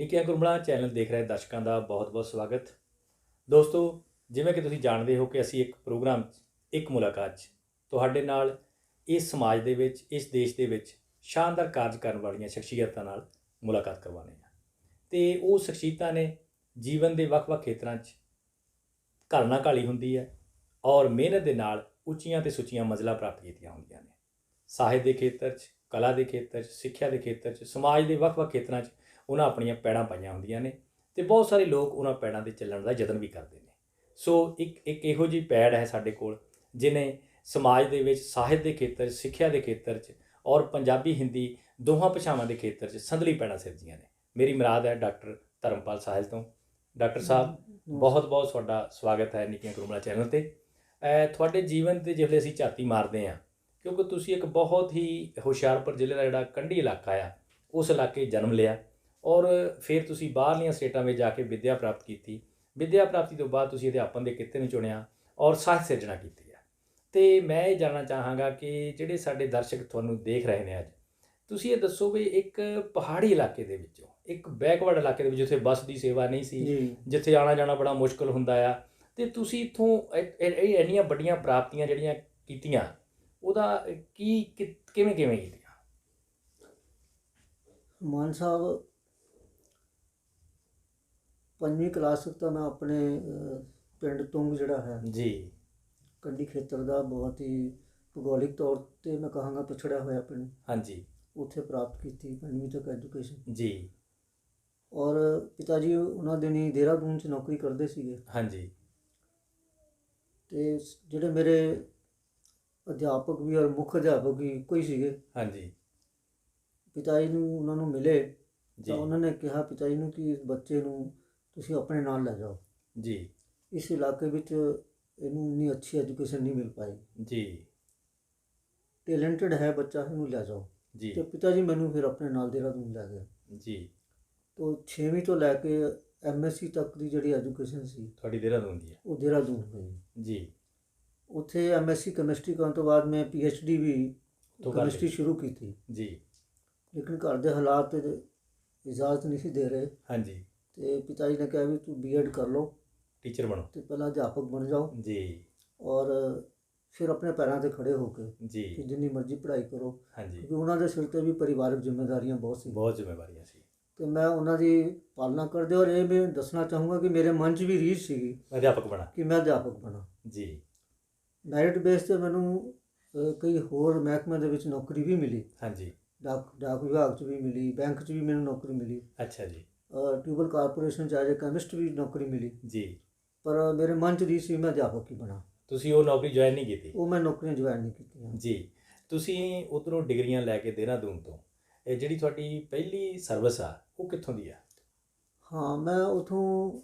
ਨਿੱਕੀਆਂ ਕੁਰਮਲਾਂ ਚੈਨਲ ਦੇਖ ਰਹੇ ਦਰਸ਼ਕਾਂ ਦਾ ਬਹੁਤ-ਬਹੁਤ ਸਵਾਗਤ। ਦੋਸਤੋ, ਜਿਵੇਂ ਕਿ ਤੁਸੀਂ ਜਾਣਦੇ ਹੋ ਕਿ ਅਸੀਂ ਇੱਕ ਪ੍ਰੋਗਰਾਮ 'ਚ ਇੱਕ ਮੁਲਾਕਾਤ 'ਚ ਤੁਹਾਡੇ ਨਾਲ ਇਸ ਸਮਾਜ ਦੇ ਵਿੱਚ, ਇਸ ਦੇਸ਼ ਦੇ ਵਿੱਚ ਸ਼ਾਨਦਾਰ ਕਾਰਜ ਕਰਨ ਵਾਲੀਆਂ ਸ਼ਖਸੀਅਤਾਂ ਨਾਲ ਮੁਲਾਕਾਤ ਕਰਵਾਉਂਦੇ ਹਾਂ। ਅਤੇ ਉਹ ਸ਼ਖਸੀਅਤਾਂ ਨੇ ਜੀਵਨ ਦੇ ਵੱਖ-ਵੱਖ ਖੇਤਰਾਂ 'ਚ ਘਾਲਣਾ ਘਾਲੀ ਹੁੰਦੀ ਹੈ ਔਰ ਮਿਹਨਤ ਦੇ ਨਾਲ ਉੱਚੀਆਂ ਅਤੇ ਸੁੱਚੀਆਂ ਮੰਜ਼ਿਲਾਂ ਪ੍ਰਾਪਤ ਕੀਤੀਆਂ ਹੁੰਦੀਆਂ ਨੇ। ਸਾਹਿਤ ਦੇ ਖੇਤਰ 'ਚ, ਕਲਾ ਦੇ ਖੇਤਰ 'ਚ, ਸਿੱਖਿਆ ਦੇ ਖੇਤਰ 'ਚ, ਸਮਾਜ ਦੇ ਵੱਖ-ਵੱਖ ਖੇਤਰਾਂ 'ਚ ਉਹਨਾਂ ਆਪਣੀਆਂ ਪੈੜਾਂ ਪਾਈਆਂ ਹੁੰਦੀਆਂ ਨੇ ਅਤੇ ਬਹੁਤ ਸਾਰੇ ਲੋਕ ਉਹਨਾਂ ਪੈੜਾਂ 'ਤੇ ਚੱਲਣ ਦਾ ਯਤਨ ਵੀ ਕਰਦੇ ਨੇ। ਸੋ ਇੱਕ ਇਹੋ ਜਿਹੀ ਪੈੜ ਹੈ ਸਾਡੇ ਕੋਲ ਜਿਹਨੇ ਸਮਾਜ ਦੇ ਵਿੱਚ ਸਾਹਿਤ ਦੇ ਖੇਤਰ 'ਚ, ਸਿੱਖਿਆ ਦੇ ਖੇਤਰ 'ਚ ਔਰ ਪੰਜਾਬੀ ਹਿੰਦੀ ਦੋਹਾਂ ਭਾਸ਼ਾਵਾਂ ਦੇ ਖੇਤਰ 'ਚ ਸੰਦਲੀ ਪੈੜਾਂ ਸਿਰਜੀਆਂ ਨੇ। ਮੇਰੀ ਮੁਰਾਦ ਹੈ ਡਾਕਟਰ ਧਰਮਪਾਲ ਸਾਹਿਲ ਤੋਂ। ਡਾਕਟਰ ਸਾਹਿਬ, ਬਹੁਤ ਬਹੁਤ ਤੁਹਾਡਾ ਸਵਾਗਤ ਹੈ ਨਿੱਕੀਆਂ ਕੁਰਮਲਾਂ ਚੈਨਲ 'ਤੇ। ਤੁਹਾਡੇ ਜੀਵਨ 'ਤੇ ਜਿਹੜੇ ਅਸੀਂ ਝਾਤੀ ਮਾਰਦੇ ਹਾਂ, ਕਿਉਂਕਿ ਤੁਸੀਂ ਇੱਕ ਬਹੁਤ ਹੀ ਹੁਸ਼ਿਆਰਪੁਰ ਜ਼ਿਲ੍ਹੇ ਦਾ ਜਿਹੜਾ ਕੰਢੀ ਇਲਾਕਾ ਆ ਉਸ ਇਲਾਕੇ ਜਨਮ ਲਿਆ ਔਰ ਫਿਰ ਤੁਸੀਂ ਬਾਹਰਲੀਆਂ ਸਟੇਟਾਂ ਵਿੱਚ ਜਾ ਕੇ ਵਿੱਦਿਆ ਪ੍ਰਾਪਤ ਕੀਤੀ। ਵਿੱਦਿਆ ਪ੍ਰਾਪਤੀ ਤੋਂ ਬਾਅਦ ਤੁਸੀਂ ਅਧਿਆਪਨ ਦੇ ਕਿੱਤੇ ਨੂੰ ਚੁਣਿਆ ਔਰ ਸਾਹਿਤ ਸਿਰਜਣਾ ਕੀਤੀ ਹੈ। ਅਤੇ ਮੈਂ ਇਹ ਜਾਣਨਾ ਚਾਹਾਂਗਾ ਕਿ ਜਿਹੜੇ ਸਾਡੇ ਦਰਸ਼ਕ ਤੁਹਾਨੂੰ ਦੇਖ ਰਹੇ ਨੇ ਅੱਜ, ਤੁਸੀਂ ਇਹ ਦੱਸੋ ਵੀ ਇੱਕ ਪਹਾੜੀ ਇਲਾਕੇ ਦੇ ਵਿੱਚੋਂ, ਇੱਕ ਬੈਕਵਰਡ ਇਲਾਕੇ ਦੇ ਵਿੱਚ ਜਿੱਥੇ ਬੱਸ ਦੀ ਸੇਵਾ ਨਹੀਂ ਸੀ, ਜਿੱਥੇ ਆਉਣਾ ਜਾਣਾ ਬੜਾ ਮੁਸ਼ਕਿਲ ਹੁੰਦਾ ਆ, ਅਤੇ ਤੁਸੀਂ ਇੱਥੋਂ ਇੰਨੀਆਂ ਵੱਡੀਆਂ ਪ੍ਰਾਪਤੀਆਂ ਜਿਹੜੀਆਂ ਕੀਤੀਆਂ, ਉਹਦਾ ਕਿਵੇਂ ਕੀਤੀਆਂ? ਮਾਨ ਸਾਹਿਬ, 5ਵੀਂ ਕਲਾਸ ਤੱਕ ਤਾਂ ਮੈਂ ਆਪਣੇ ਪਿੰਡ ਤੁੰਗ ਜਿਹੜਾ ਹੈ ਜੀ ਕੰਢੀ ਖੇਤਰ ਦਾ ਬਹੁਤ ਹੀ ਭੂਗੋਲਿਕ ਤੌਰ 'ਤੇ ਮੈਂ ਕਹਾਂਗਾ ਪਿਛੜਿਆ ਹੋਇਆ ਪਿੰਡ, ਹਾਂਜੀ, ਉੱਥੇ ਪ੍ਰਾਪਤ ਕੀਤੀ 5ਵੀਂ ਤੱਕ ਐਜੂਕੇਸ਼ਨ ਜੀ। ਔਰ ਪਿਤਾ ਜੀ ਉਹਨਾਂ ਦਿਨੀ ਦੇਹਰਾਦੂਨ 'ਚ ਨੌਕਰੀ ਕਰਦੇ ਸੀਗੇ, ਹਾਂਜੀ। ਅਤੇ ਜਿਹੜੇ ਮੇਰੇ ਅਧਿਆਪਕ ਵੀ ਔਰ ਮੁੱਖ ਅਧਿਆਪਕ ਵੀ ਇੱਕੋ ਹੀ ਸੀਗੇ, ਹਾਂਜੀ। ਪਿਤਾ ਜੀ ਨੂੰ ਉਹਨਾਂ ਨੂੰ ਮਿਲੇ ਤਾਂ ਉਹਨਾਂ ਨੇ ਕਿਹਾ ਪਿਤਾ ਜੀ ਨੂੰ ਕਿ ਇਸ ਬੱਚੇ ਨੂੰ ਤੁਸੀਂ ਆਪਣੇ ਨਾਲ ਲੈ ਜਾਓ ਜੀ, ਇਸ ਇਲਾਕੇ ਵਿੱਚ ਇਹਨੂੰ ਇੰਨੀ ਅੱਛੀ ਐਜੂਕੇਸ਼ਨ ਨਹੀਂ ਮਿਲ ਪਾਈ ਜੀ, ਟੈਲੈਂਟਡ ਹੈ ਬੱਚਾ, ਇਹਨੂੰ ਲੈ ਜਾਓ ਜੀ। ਅਤੇ ਪਿਤਾ ਜੀ ਮੈਨੂੰ ਫਿਰ ਆਪਣੇ ਨਾਲ ਦੇਹਰਾਦੂਨ ਲੈ ਗਏ ਜੀ। ਤੋਂ 6ਵੀਂ ਤੋਂ ਲੈ ਕੇ MSc ਤੱਕ ਦੀ ਜਿਹੜੀ ਐਜੂਕੇਸ਼ਨ ਸੀ ਤੁਹਾਡੀ ਦੇਹਰਾਦੂਨ ਦੀ ਹੈ, ਉਹ ਦੇਹਰਾਦੂਨ ਹੋਈ ਜੀ। ਉੱਥੇ MSc ਕੈਮਿਸਟਰੀ ਕਰਨ ਤੋਂ ਬਾਅਦ ਮੈਂ PhD ਵੀ ਕੈਮਿਸਟਰੀ ਸ਼ੁਰੂ ਕੀਤੀ ਜੀ, ਲੇਕਿਨ ਘਰ ਦੇ ਹਾਲਾਤ ਇਜਾਜ਼ਤ ਨਹੀਂ ਸੀ ਦੇ ਰਹੇ, ਹਾਂਜੀ। ਅਤੇ ਪਿਤਾ ਜੀ ਨੇ ਕਿਹਾ ਵੀ ਤੂੰ B.Ed ਕਰ ਲਓ, ਟੀਚਰ ਬਣੋ, ਅਤੇ ਪਹਿਲਾਂ ਅਧਿਆਪਕ ਬਣ ਜਾਓ ਜੀ, ਔਰ ਫਿਰ ਆਪਣੇ ਪੈਰਾਂ 'ਤੇ ਖੜ੍ਹੇ ਹੋ ਕੇ ਜੀ ਕਿ ਜਿੰਨੀ ਮਰਜ਼ੀ ਪੜ੍ਹਾਈ ਕਰੋ, ਹਾਂਜੀ, ਕਿਉਂਕਿ ਉਹਨਾਂ ਦੇ ਸਿਰ 'ਤੇ ਵੀ ਪਰਿਵਾਰਕ ਜ਼ਿੰਮੇਵਾਰੀਆਂ ਬਹੁਤ ਜ਼ਿੰਮੇਵਾਰੀਆਂ ਸੀ। ਅਤੇ ਮੈਂ ਉਹਨਾਂ ਦੀ ਪਾਲਣਾ ਕਰਦੇ, ਔਰ ਇਹ ਮੈਂ ਦੱਸਣਾ ਚਾਹੂੰਗਾ ਕਿ ਮੇਰੇ ਮਨ 'ਚ ਵੀ ਰੀਝ ਸੀਗੀ ਅਧਿਆਪਕ ਬਣਾ ਕਿ ਮੈਂ ਅਧਿਆਪਕ ਬਣਾ ਜੀ। ਮੈਰਿਟ ਬੇਸ 'ਤੇ ਮੈਨੂੰ ਕਈ ਹੋਰ ਮਹਿਕਮਿਆਂ ਦੇ ਵਿੱਚ ਨੌਕਰੀ ਵੀ ਮਿਲੀ, ਹਾਂਜੀ। ਡਾਕ ਵਿਭਾਗ 'ਚ ਵੀ ਮਿਲੀ, ਬੈਂਕ 'ਚ ਵੀ ਮੈਨੂੰ ਨੌਕਰੀ ਮਿਲੀ, ਅੱਛਾ ਜੀ। ਟਿਊਬਲ ਕਾਰਪੋਰੇਸ਼ਨ 'ਚ ਐਜ਼ ਏ ਕੈਮਿਸਟ ਵੀ ਨੌਕਰੀ ਮਿਲੀ ਜੀ। ਪਰ ਮੇਰੇ ਮਨ 'ਚ ਰੀਝ ਸੀ ਮੈਂ ਅਧਿਆਪਕ ਹੀ ਬਣਾ। ਤੁਸੀਂ ਉਹ ਨੌਕਰੀ ਜੁਆਇਨ ਨਹੀਂ ਕੀਤੀ? ਉਹ ਮੈਂ ਨੌਕਰੀਆਂ ਜੁਆਇਨ ਨਹੀਂ ਕੀਤੀਆਂ ਜੀ। ਤੁਸੀਂ ਉੱਧਰੋਂ ਡਿਗਰੀਆਂ ਲੈ ਕੇ ਦੇਹਰਾਦੂਨ ਤੋਂ, ਇਹ ਜਿਹੜੀ ਤੁਹਾਡੀ ਪਹਿਲੀ ਸਰਵਿਸ ਆ ਉਹ ਕਿੱਥੋਂ ਦੀ ਆ? ਹਾਂ, ਮੈਂ ਉੱਥੋਂ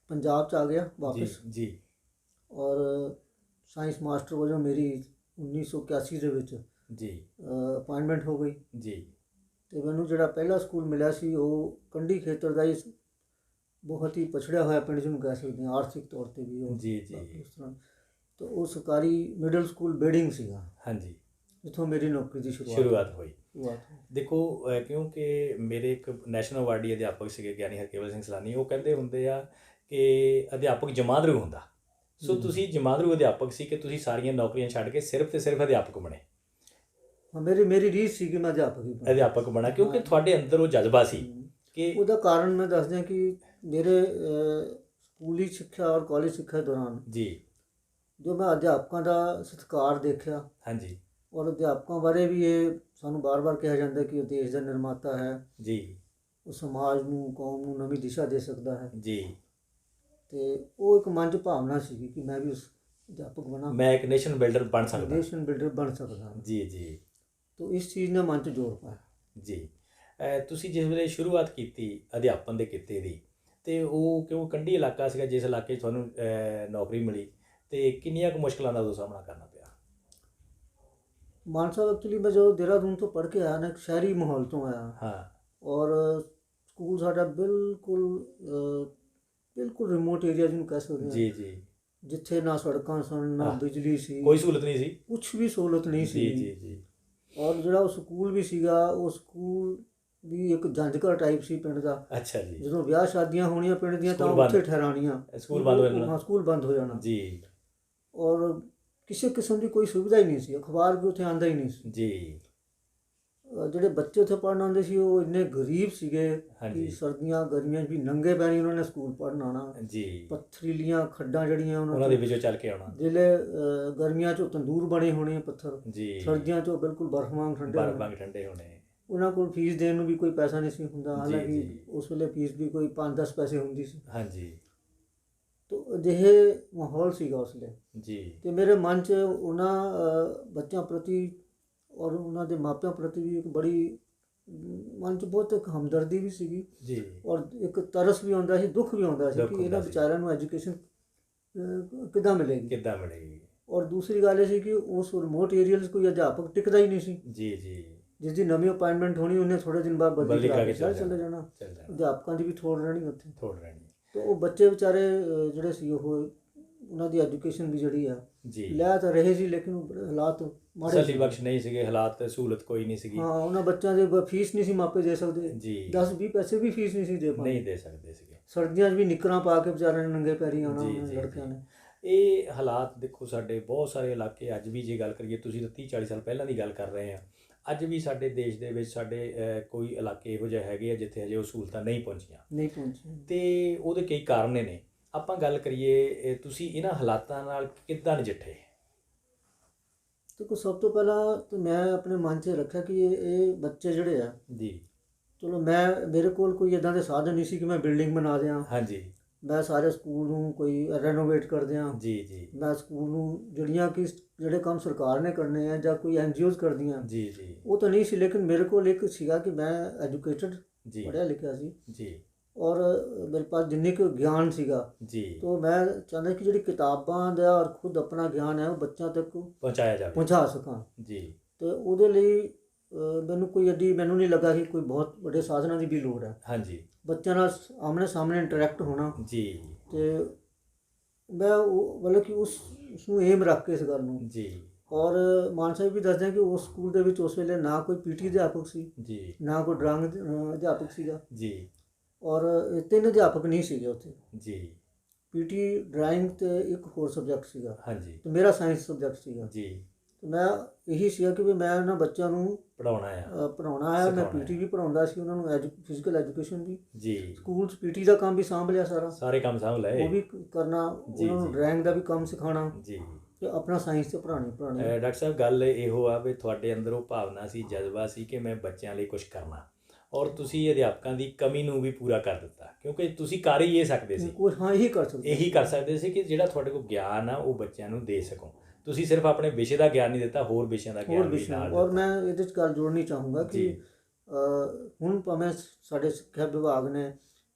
ਪੰਜਾਬ 'ਚ ਆ ਗਿਆ ਵਾਪਸ ਜੀ, ਔਰ ਸਾਇੰਸ ਮਾਸਟਰ ਵਜੋਂ ਮੇਰੀ 1981 ਦੇ ਵਿੱਚ ਜੀ ਅਪਾਇੰਟਮੈਂਟ ਹੋ ਗਈ ਜੀ। ਅਤੇ ਮੈਨੂੰ ਜਿਹੜਾ ਪਹਿਲਾ ਸਕੂਲ ਮਿਲਿਆ ਸੀ ਉਹ ਕੰਢੀ ਖੇਤਰ ਦਾ ਹੀ ਬਹੁਤ ਹੀ ਪਛੜਿਆ ਹੋਇਆ ਪਿੰਡ ਜਿਹਨੂੰ ਕਹਿ ਸਕਦੇ ਹਾਂ, ਆਰਥਿਕ ਤੌਰ 'ਤੇ ਵੀ ਉਹ ਜੀ ਜੀ ਉਸ ਤਰ੍ਹਾਂ। ਤਾਂ ਉਹ ਸਰਕਾਰੀ ਮਿਡਲ ਸਕੂਲ ਬੇੜਿੰਗ ਸੀਗਾ, ਹਾਂਜੀ, ਜਿੱਥੋਂ ਮੇਰੀ ਨੌਕਰੀ ਦੀ ਸ਼ੁਰੂਆਤ ਹੋਈ। ਦੇਖੋ, ਕਿਉਂਕਿ ਮੇਰੇ ਇੱਕ ਨੈਸ਼ਨਲ ਅਵਾਰਡੀ ਅਧਿਆਪਕ ਸੀਗੇ ਗਿਆਨੀ ਹਰਕੇਵਲ ਸਿੰਘ ਸੈਲਾਨੀ, ਉਹ ਕਹਿੰਦੇ ਹੁੰਦੇ ਆ ਕਿ ਅਧਿਆਪਕ ਜਮਾਂਦਰੂ ਹੁੰਦਾ। ਸੋ ਤੁਸੀਂ ਜਮਾਂਦਰੂ ਅਧਿਆਪਕ ਸੀ ਕਿ ਤੁਸੀਂ ਸਾਰੀਆਂ ਨੌਕਰੀਆਂ ਛੱਡ ਕੇ ਸਿਰਫ ਅਤੇ ਸਿਰਫ ਅਧਿਆਪਕ ਬਣੇ? ਹਾਂ, ਮੇਰੀ ਰੀਝ ਸੀ ਕਿ ਮੈਂ ਅਧਿਆਪਕ ਬਣਾ, ਕਿਉਂਕਿ ਤੁਹਾਡੇ ਅੰਦਰ ਉਹ ਜਜ਼ਬਾ ਸੀ ਕਿ ਉਹਦਾ ਕਾਰਨ ਮੈਂ ਦੱਸਦਾ ਕਿ ਮੇਰੇ ਸਕੂਲੀ ਸਿੱਖਿਆ ਔਰ ਕਾਲਜ ਸਿੱਖਿਆ ਦੌਰਾਨ ਜੀ ਜੋ ਮੈਂ ਅਧਿਆਪਕਾਂ ਦਾ ਸਤਿਕਾਰ ਦੇਖਿਆ, ਹਾਂਜੀ, ਔਰ ਅਧਿਆਪਕਾਂ ਬਾਰੇ ਵੀ ਇਹ ਸਾਨੂੰ ਬਾਰ-ਬਾਰ ਕਿਹਾ ਜਾਂਦਾ ਕਿ ਉਹ ਦੇਸ਼ ਦਾ ਨਿਰਮਾਤਾ ਹੈ ਜੀ, ਉਹ ਸਮਾਜ ਨੂੰ, ਕੌਮ ਨੂੰ ਨਵੀਂ ਦਿਸ਼ਾ ਦੇ ਸਕਦਾ ਹੈ ਜੀ। ਅਤੇ ਉਹ ਇੱਕ ਮਨ 'ਚ ਭਾਵਨਾ ਸੀਗੀ ਕਿ ਮੈਂ ਵੀ ਉਸ ਅਧਿਆਪਕ ਬਣਾ, ਮੈਂ ਇੱਕ ਨੇਸ਼ਨ ਬਿਲਡਰ ਬਣ ਸਕਦਾ ਜੀ ਜੀ। ਤਾਂ ਇਸ ਚੀਜ਼ ਨੇ ਮਨ 'ਚ ਜ਼ੋਰ ਪਾਇਆ ਜੀ। ਤੁਸੀਂ ਜਿਸ ਵੇਲੇ ਸ਼ੁਰੂਆਤ ਕੀਤੀ ਅਧਿਆਪਨ ਦੇ ਕਿੱਤੇ ਦੀ, ਅਤੇ ਉਹ ਕਿਉਂ ਕੰਢੀ ਇਲਾਕਾ ਸੀਗਾ ਜਿਸ ਇਲਾਕੇ 'ਚ ਤੁਹਾਨੂੰ ਨੌਕਰੀ ਮਿਲੀ, ਅਤੇ ਕਿੰਨੀਆਂ ਕੁ ਮੁਸ਼ਕਿਲਾਂ ਦਾ ਉਦੋਂ ਸਾਹਮਣਾ ਕਰਨਾ ਪਿਆ? ਮਾਨ ਸਾਹਿਬ, ਐਕਚੁਅਲੀ ਮੈਂ ਜਦੋਂ ਦੇਹਰਾਦੂਨ ਤੋਂ ਪੜ੍ਹ ਕੇ ਆਇਆ ਨਾ, ਇੱਕ ਸ਼ਹਿਰੀ ਮਾਹੌਲ ਤੋਂ ਆਇਆ, ਹਾਂ, ਔਰ ਸਕੂਲ ਸਾਡਾ ਬਿਲਕੁਲ ਰਿਮੋਟ ਏਰੀਆ ਜਿਹਨੂੰ ਕਹਿ ਸਕਦੇ ਹਾਂ ਜੀ ਜੀ, ਜਿੱਥੇ ਨਾ ਸੜਕਾਂ ਸਨ, ਨਾ ਬਿਜਲੀ ਸੀ, ਕੋਈ ਸਹੂਲਤ ਨਹੀਂ ਸੀ, ਕੁਛ ਵੀ ਸਹੂਲਤ ਨਹੀਂ ਸੀ ਜੀ ਜੀ। ਔਰ ਜਿਹੜਾ ਉਹ ਸਕੂਲ ਵੀ ਸੀਗਾ, ਉਹ ਸਕੂਲ ਵੀ ਇੱਕ ਜੰਜਘਰ ਟਾਈਪ ਸੀ ਪਿੰਡ ਦਾ। ਅੱਛਾ ਜੀ। ਜਦੋਂ ਵਿਆਹ ਸ਼ਾਦੀਆਂ ਹੋਣੀਆਂ ਪਿੰਡ ਦੀਆਂ ਤਾਂ ਸਕੂਲ ਬੰਦ। ਉੱਥੇ ਠਹਿਰਾਣੀਆਂ, ਸਕੂਲ ਬੰਦ ਹੋ ਜਾਣਾ। ਹਾਂ ਸਕੂਲ ਬੰਦ ਹੋ ਜਾਣਾ ਜੀ ਔਰ ਕਿਸੇ ਕਿਸਮ ਦੀ ਕੋਈ ਸੁਵਿਧਾ ਹੀ ਨਹੀਂ ਸੀ, ਅਖਬਾਰ ਵੀ ਉੱਥੇ ਆਉਂਦਾ ਹੀ ਨਹੀਂ ਸੀ। ਜੀ। ਜਿਹੜੇ ਬੱਚੇ ਉੱਥੇ ਪੜ੍ਹਨ ਆਉਂਦੇ ਸੀ ਉਹ ਇੰਨੇ ਗਰੀਬ ਸੀਗੇ ਹਾਂਜੀ। ਕਿ ਸਰਦੀਆਂ ਗਰਮੀਆਂ 'ਚ ਵੀ ਨੰਗੇ ਪੈਰੀਂ ਉਹਨਾਂ ਨੇ ਸਕੂਲ ਪੜ੍ਹਨ ਆਉਣਾ। ਜੀ। ਪੱਥਰੀਲੀਆਂ ਖੱਡਾਂ ਜਿਹੜੀਆਂ ਉਹਨਾਂ ਦੇ ਵਿੱਚੋਂ ਚੱਲ ਕੇ ਆਉਣਾ। ਜਿਹੜੇ ਗਰਮੀਆਂ 'ਚੋਂ ਤੰਦੂਰ ਬਣੇ ਹੋਣੇ ਪੱਥਰ, ਜੀ। ਸਰਦੀਆਂ 'ਚੋਂ ਬਿਲਕੁਲ ਬਰਫ਼ ਵਾਂਗ ਠੰਡੇ ਬਰਫ਼ ਹੋਣੇ। ਵਾਂਗ ਠੰਡੇ ਹੋਣੇ। ਉਹਨਾਂ ਕੋਲ ਫੀਸ ਦੇਣ ਨੂੰ ਵੀ ਕੋਈ ਪੈਸਾ ਨਹੀਂ ਸੀ ਹੁੰਦਾ, ਜੀ, ਹਾਲਾਂਕਿ ਜੀ। ਉਸ ਵੇਲੇ ਫੀਸ ਵੀ ਕੋਈ 5-10 ਪੈਸੇ ਹੁੰਦੀ ਸੀ। ਹਾਂਜੀ। ਤੋ ਅਜਿਹੇ ਮਾਹੌਲ ਸੀਗਾ ਉਸ ਵੇਲੇ। ਜੀ। ਤੇ ਮੇਰੇ ਮਨ 'ਚ ਉਹਨਾਂ ਬੱਚਿਆਂ ਪ੍ਰਤੀ ਔਰ ਉਹਨਾਂ ਦੇ ਮਾਪਿਆਂ ਪ੍ਰਤੀ ਵੀ ਇੱਕ ਬੜੀ ਮਨ 'ਚ ਬਹੁਤ ਇੱਕ ਹਮਦਰਦੀ ਵੀ ਸੀਗੀ ਜੀ। ਔਰ ਇੱਕ ਤਰਸ ਵੀ ਆਉਂਦਾ ਸੀ, ਦੁੱਖ ਵੀ ਆਉਂਦਾ ਸੀ ਦੁੱਖ ਕਿ ਹੁੰਦਾ ਇਹਨਾਂ ਸੀ। ਵਿਚਾਰਿਆਂ ਨੂੰ ਐਜੂਕੇਸ਼ਨ ਕਿੱਦਾਂ ਮਿਲੇਗੀ। ਕਿੱਦਾਂ ਮਿਲੇਗੀ। ਔਰ ਦੂਸਰੀ ਗੱਲ ਇਹ ਸੀ ਕਿ ਉਸ ਰਿਮੋਟ ਏਰੀਆ 'ਚ ਕੋਈ ਅਧਿਆਪਕ ਟਿਕਦਾ ਹੀ ਨਹੀਂ ਸੀ। ਜੀ। ਜੀ। ਜਿਸ ਦੀ ਨਵੀਂ ਅਪਾਇੰਟਮੈਂਟ ਹੋਣੀ ਉਹਨੇ ਥੋੜ੍ਹੇ ਦਿਨ ਬਾਅਦ ਬਦਲੀ ਕਰਾ ਕੇ ਚਲੇ ਚੱਲ ਜਾਣਾ। ਜਾਣਾ। ਅਧਿਆਪਕਾਂ ਦੀ ਵੀ ਥੋੜ੍ਹ ਰਹਿਣੀ ਉੱਥੇ। ਥੋੜ ਰਹਿਣੀ। ਤੇ ਉਹ ਬੱਚੇ ਵਿਚਾਰੇ ਜਿਹੜੇ ਸੀ ਉਹ ਉਹਨਾਂ ਦੀ ਐਜੂਕੇਸ਼ਨ ਵੀ ਜਿਹੜੀ ਆ ਜੀ। ਲੈ ਤਾਂ ਰਹੇ ਸੀ, ਲੇਕਿਨ ਉਹ ਬੜੇ ਹਾਲਾਤ ਮਾੜੇ ਤਸੱਲੀ ਸੀ। ਬਖਸ਼ ਨਹੀਂ ਸੀਗੇ ਹਾਲਾਤ, ਸਹੂਲਤ ਕੋਈ ਨਹੀਂ ਸੀਗੀ। ਹਾਂ ਉਹਨਾਂ ਬੱਚਿਆਂ ਦੇ ਫੀਸ ਨਹੀਂ ਸੀ ਮਾਪੇ ਦੇ ਸਕਦੇ। ਜੀ। 10-20 ਪੈਸੇ ਵੀ ਫੀਸ ਨਹੀਂ ਸੀ ਦੇ ਪਾਉਂਦੇ। ਨਹੀਂ ਦੇ ਸਕਦੇ ਸੀਗੇ। ਸਰਦੀਆਂ 'ਚ ਵੀ ਨਿੱਕਰਾਂ ਪਾ ਕੇ ਵਿਚਾਰਿਆਂ ਨੇ ਨੰਗੇ ਪੈਰੀਂ ਆਉਣਾ ਜੀ, ਉਹਨਾਂ ਜੀ, ਲੜਕਿਆਂ ਜੀ। ਨੇ। ਇਹ ਹਾਲਾਤ ਦੇਖੋ ਸਾਡੇ ਬਹੁਤ ਸਾਰੇ ਇਲਾਕੇ ਅੱਜ ਵੀ, ਜੇ ਗੱਲ ਕਰੀਏ ਤੁਸੀਂ ਤਾਂ 30-40 ਸਾਲ ਪਹਿਲਾਂ ਦੀ ਗੱਲ ਕਰ ਰਹੇ ਆ, ਅੱਜ ਵੀ ਸਾਡੇ ਦੇਸ਼ ਦੇ ਵਿੱਚ ਸਾਡੇ ਕੋਈ ਇਲਾਕੇ ਇਹੋ ਜਿਹੇ ਹੈਗੇ ਆ ਜਿੱਥੇ ਹਜੇ ਉਹ ਸਹੂਲਤਾਂ ਨਹੀਂ ਪਹੁੰਚੀਆਂ ਨਹੀਂ ਪਹੁੰਚੇ। ਤੇ ਉਹਦੇ ਕਈ ਕਾਰਨ ਨੇ। ਆਪਾਂ ਗੱਲ ਕਰੀਏ ਤੁਸੀਂ ਇਹਨਾਂ ਹਾਲਾਤਾਂ ਨਾਲ ਕਿੱਦਾਂ ਨਜਿੱਠੇ? ਦੇਖੋ ਸਭ ਤੋਂ ਪਹਿਲਾਂ ਤਾਂ ਮੈਂ ਆਪਣੇ ਮਨ 'ਚ ਰੱਖਿਆ ਕਿ ਇਹ ਬੱਚੇ ਜਿਹੜੇ ਆ, ਜੀ। ਚਲੋ ਮੇਰੇ ਕੋਲ ਕੋਈ ਇੱਦਾਂ ਦੇ ਸਾਧਨ ਨਹੀਂ ਸੀ ਕਿ ਮੈਂ ਬਿਲਡਿੰਗ ਬਣਾ ਦਿਆਂ, ਹਾਂਜੀ। ਮੈਂ ਸਾਰੇ ਸਕੂਲ ਨੂੰ ਕੋਈ ਰੈਨੋਵੇਟ ਕਰ ਦਿਆਂ। ਜੀ। ਜੀ। ਮੈਂ ਸਕੂਲ ਨੂੰ ਜਿਹੜੇ ਕੰਮ ਸਰਕਾਰ ਨੇ ਕਰਨੇ ਆ ਜਾਂ ਕੋਈ NGOs ਕਰਦੀਆਂ, ਜੀ। ਜੀ। ਉਹ ਤਾਂ ਨਹੀਂ ਸੀ। ਲੇਕਿਨ ਮੇਰੇ ਕੋਲ ਇੱਕ ਸੀਗਾ ਕਿ ਮੈਂ ਐਜੂਕੇਟਡ, ਜੀ। ਪੜ੍ਹਿਆ ਲਿਖਿਆ ਸੀ ਜੀ। ਔਰ ਮੇਰੇ ਪਾਸ ਜਿੰਨੀ ਕੁ ਗਿਆਨ ਸੀਗਾ। ਜੀ। ਤੋ ਮੈਂ ਚਾਹੁੰਦਾ ਕਿ ਜਿਹੜੀ ਕਿਤਾਬਾਂ ਦਾ ਔਰ ਖੁਦ ਆਪਣਾ ਗਿਆਨ ਹੈ ਉਹ ਬੱਚਿਆਂ ਤੱਕ ਪਹੁੰਚਾਇਆ ਜਾਵੇ। ਪਹੁੰਚਾ ਸਕਾਂ। ਜੀ। ਤੇ ਉਹਦੇ ਲਈ ਮੈਨੂੰ ਨਹੀਂ ਲੱਗਾ ਕਿ ਕੋਈ ਬਹੁਤ ਵੱਡੇ ਸਾਧਨਾਂ ਦੀ ਵੀ ਲੋੜ ਹੈ। ਹਾਂਜੀ। ਬੱਚਿਆਂ ਨਾਲ ਆਮਣੇ ਸਾਹਮਣੇ ਇੰਟਰੈਕਟ ਹੋਣਾ। ਜੀ। ਤੇ ਮੈਂ ਮਤਲਬ ਕਿ ਉਸ ਨੂੰ ਏਮ ਰੱਖ ਕੇ ਇਸ ਗੱਲ ਨੂੰ। ਜੀ। ਔਰ ਮਾਨ ਸਾਹਿਬ ਵੀ ਦੱਸਦੇ ਕਿ ਉਸ ਸਕੂਲ ਦੇ ਵਿੱਚ ਉਸ ਵੇਲੇ ਨਾ ਕੋਈ PT ਅਧਿਆਪਕ ਸੀ, ਜੀ। ਨਾ ਕੋਈ ਡਰਾਇੰਗ ਅਧਿਆਪਕ ਸੀਗਾ ਜੀ। ਔਰ 3 ਅਧਿਆਪਕ ਨਹੀਂ ਸੀਗੇ ਉੱਥੇ। ਜੀ। PT, ਡਰਾਇੰਗ ਤੇ ਇੱਕ ਹੋਰ ਸਬਜੈਕਟ ਸੀਗਾ ਹਾਂਜੀ। ਤੇ ਮੇਰਾ ਸਾਇੰਸ ਸਬਜੈਕਟ ਸੀਗਾ। ਜੀ। ਤੇ ਮੈਂ ਇਹੀ ਸੀਗਾ ਕਿ ਵੀ ਮੈਂ ਉਹਨਾਂ ਬੱਚਿਆਂ ਨੂੰ ਪੜਾਉਣਾ ਆ। ਪੜ੍ਹਾਉਣਾ ਹੈ। ਮੈਂ PT ਵੀ ਪੜ੍ਹਾਉਂਦਾ ਸੀ ਉਹਨਾਂ ਨੂੰ, ਫਿਜ਼ੀਕਲ ਐਜੂਕੇਸ਼ਨ ਵੀ। ਜੀ। ਸਕੂਲ 'ਚ PT ਦਾ ਕੰਮ ਵੀ ਸਾਂਭ ਲਿਆ ਸਾਰਾ, ਸਾਰੇ ਕੰਮ ਸਾਂਭ ਲਏ। ਉਹ ਵੀ ਕਰਨਾ। ਉਹਨਾਂ ਨੂੰ ਡਰਾਇੰਗ ਦਾ ਵੀ ਕੰਮ ਸਿਖਾਉਣਾ ਜੀ। ਤੇ ਆਪਣਾ ਸਾਇੰਸ ਤੇ ਪੜ੍ਹਾਉਣੀ। ਡਾਕਟਰ ਸਾਹਿਬ ਗੱਲ ਇਹੋ ਆ ਵੀ ਤੁਹਾਡੇ ਅੰਦਰ ਉਹ ਭਾਵਨਾ ਸੀ, ਜਜ਼ਬਾ ਸੀ ਕਿ ਮੈਂ ਬੱਚਿਆਂ ਲਈ ਕੁਝ ਕਰਨਾ, ਔਰ ਤੁਸੀਂ ਅਧਿਆਪਕਾਂ ਦੀ ਕਮੀ ਨੂੰ ਵੀ ਪੂਰਾ ਕਰ ਦਿੱਤਾ, ਕਿਉਂਕਿ ਤੁਸੀਂ ਕਰ ਹੀ ਇਹ ਸਕਦੇ ਸੀ। ਹਾਂ ਇਹੀ ਕਰ ਸਕਦੇ ਸੀ ਕਿ ਜਿਹੜਾ ਤੁਹਾਡੇ ਕੋਲ ਗਿਆਨ ਆ ਉਹ ਬੱਚਿਆਂ ਨੂੰ ਦੇ ਸਕੋ। ਤੁਸੀਂ ਸਿਰਫ ਆਪਣੇ ਵਿਸ਼ੇ ਦਾ ਗਿਆਨ ਨਹੀਂ ਦਿੱਤਾ, ਹੋਰ ਵਿਸ਼ਿਆਂ ਦਾ ਗਿਆਨ ਵੀ ਨਾਲ। ਔਰ ਮੈਂ ਇਹਦੇ 'ਚ ਗੱਲ ਜੋੜਨੀ ਚਾਹੂੰਗਾ ਕਿ ਹੁਣ ਭਾਵੇਂ ਸਾਡੇ ਸਿੱਖਿਆ ਵਿਭਾਗ ਨੇ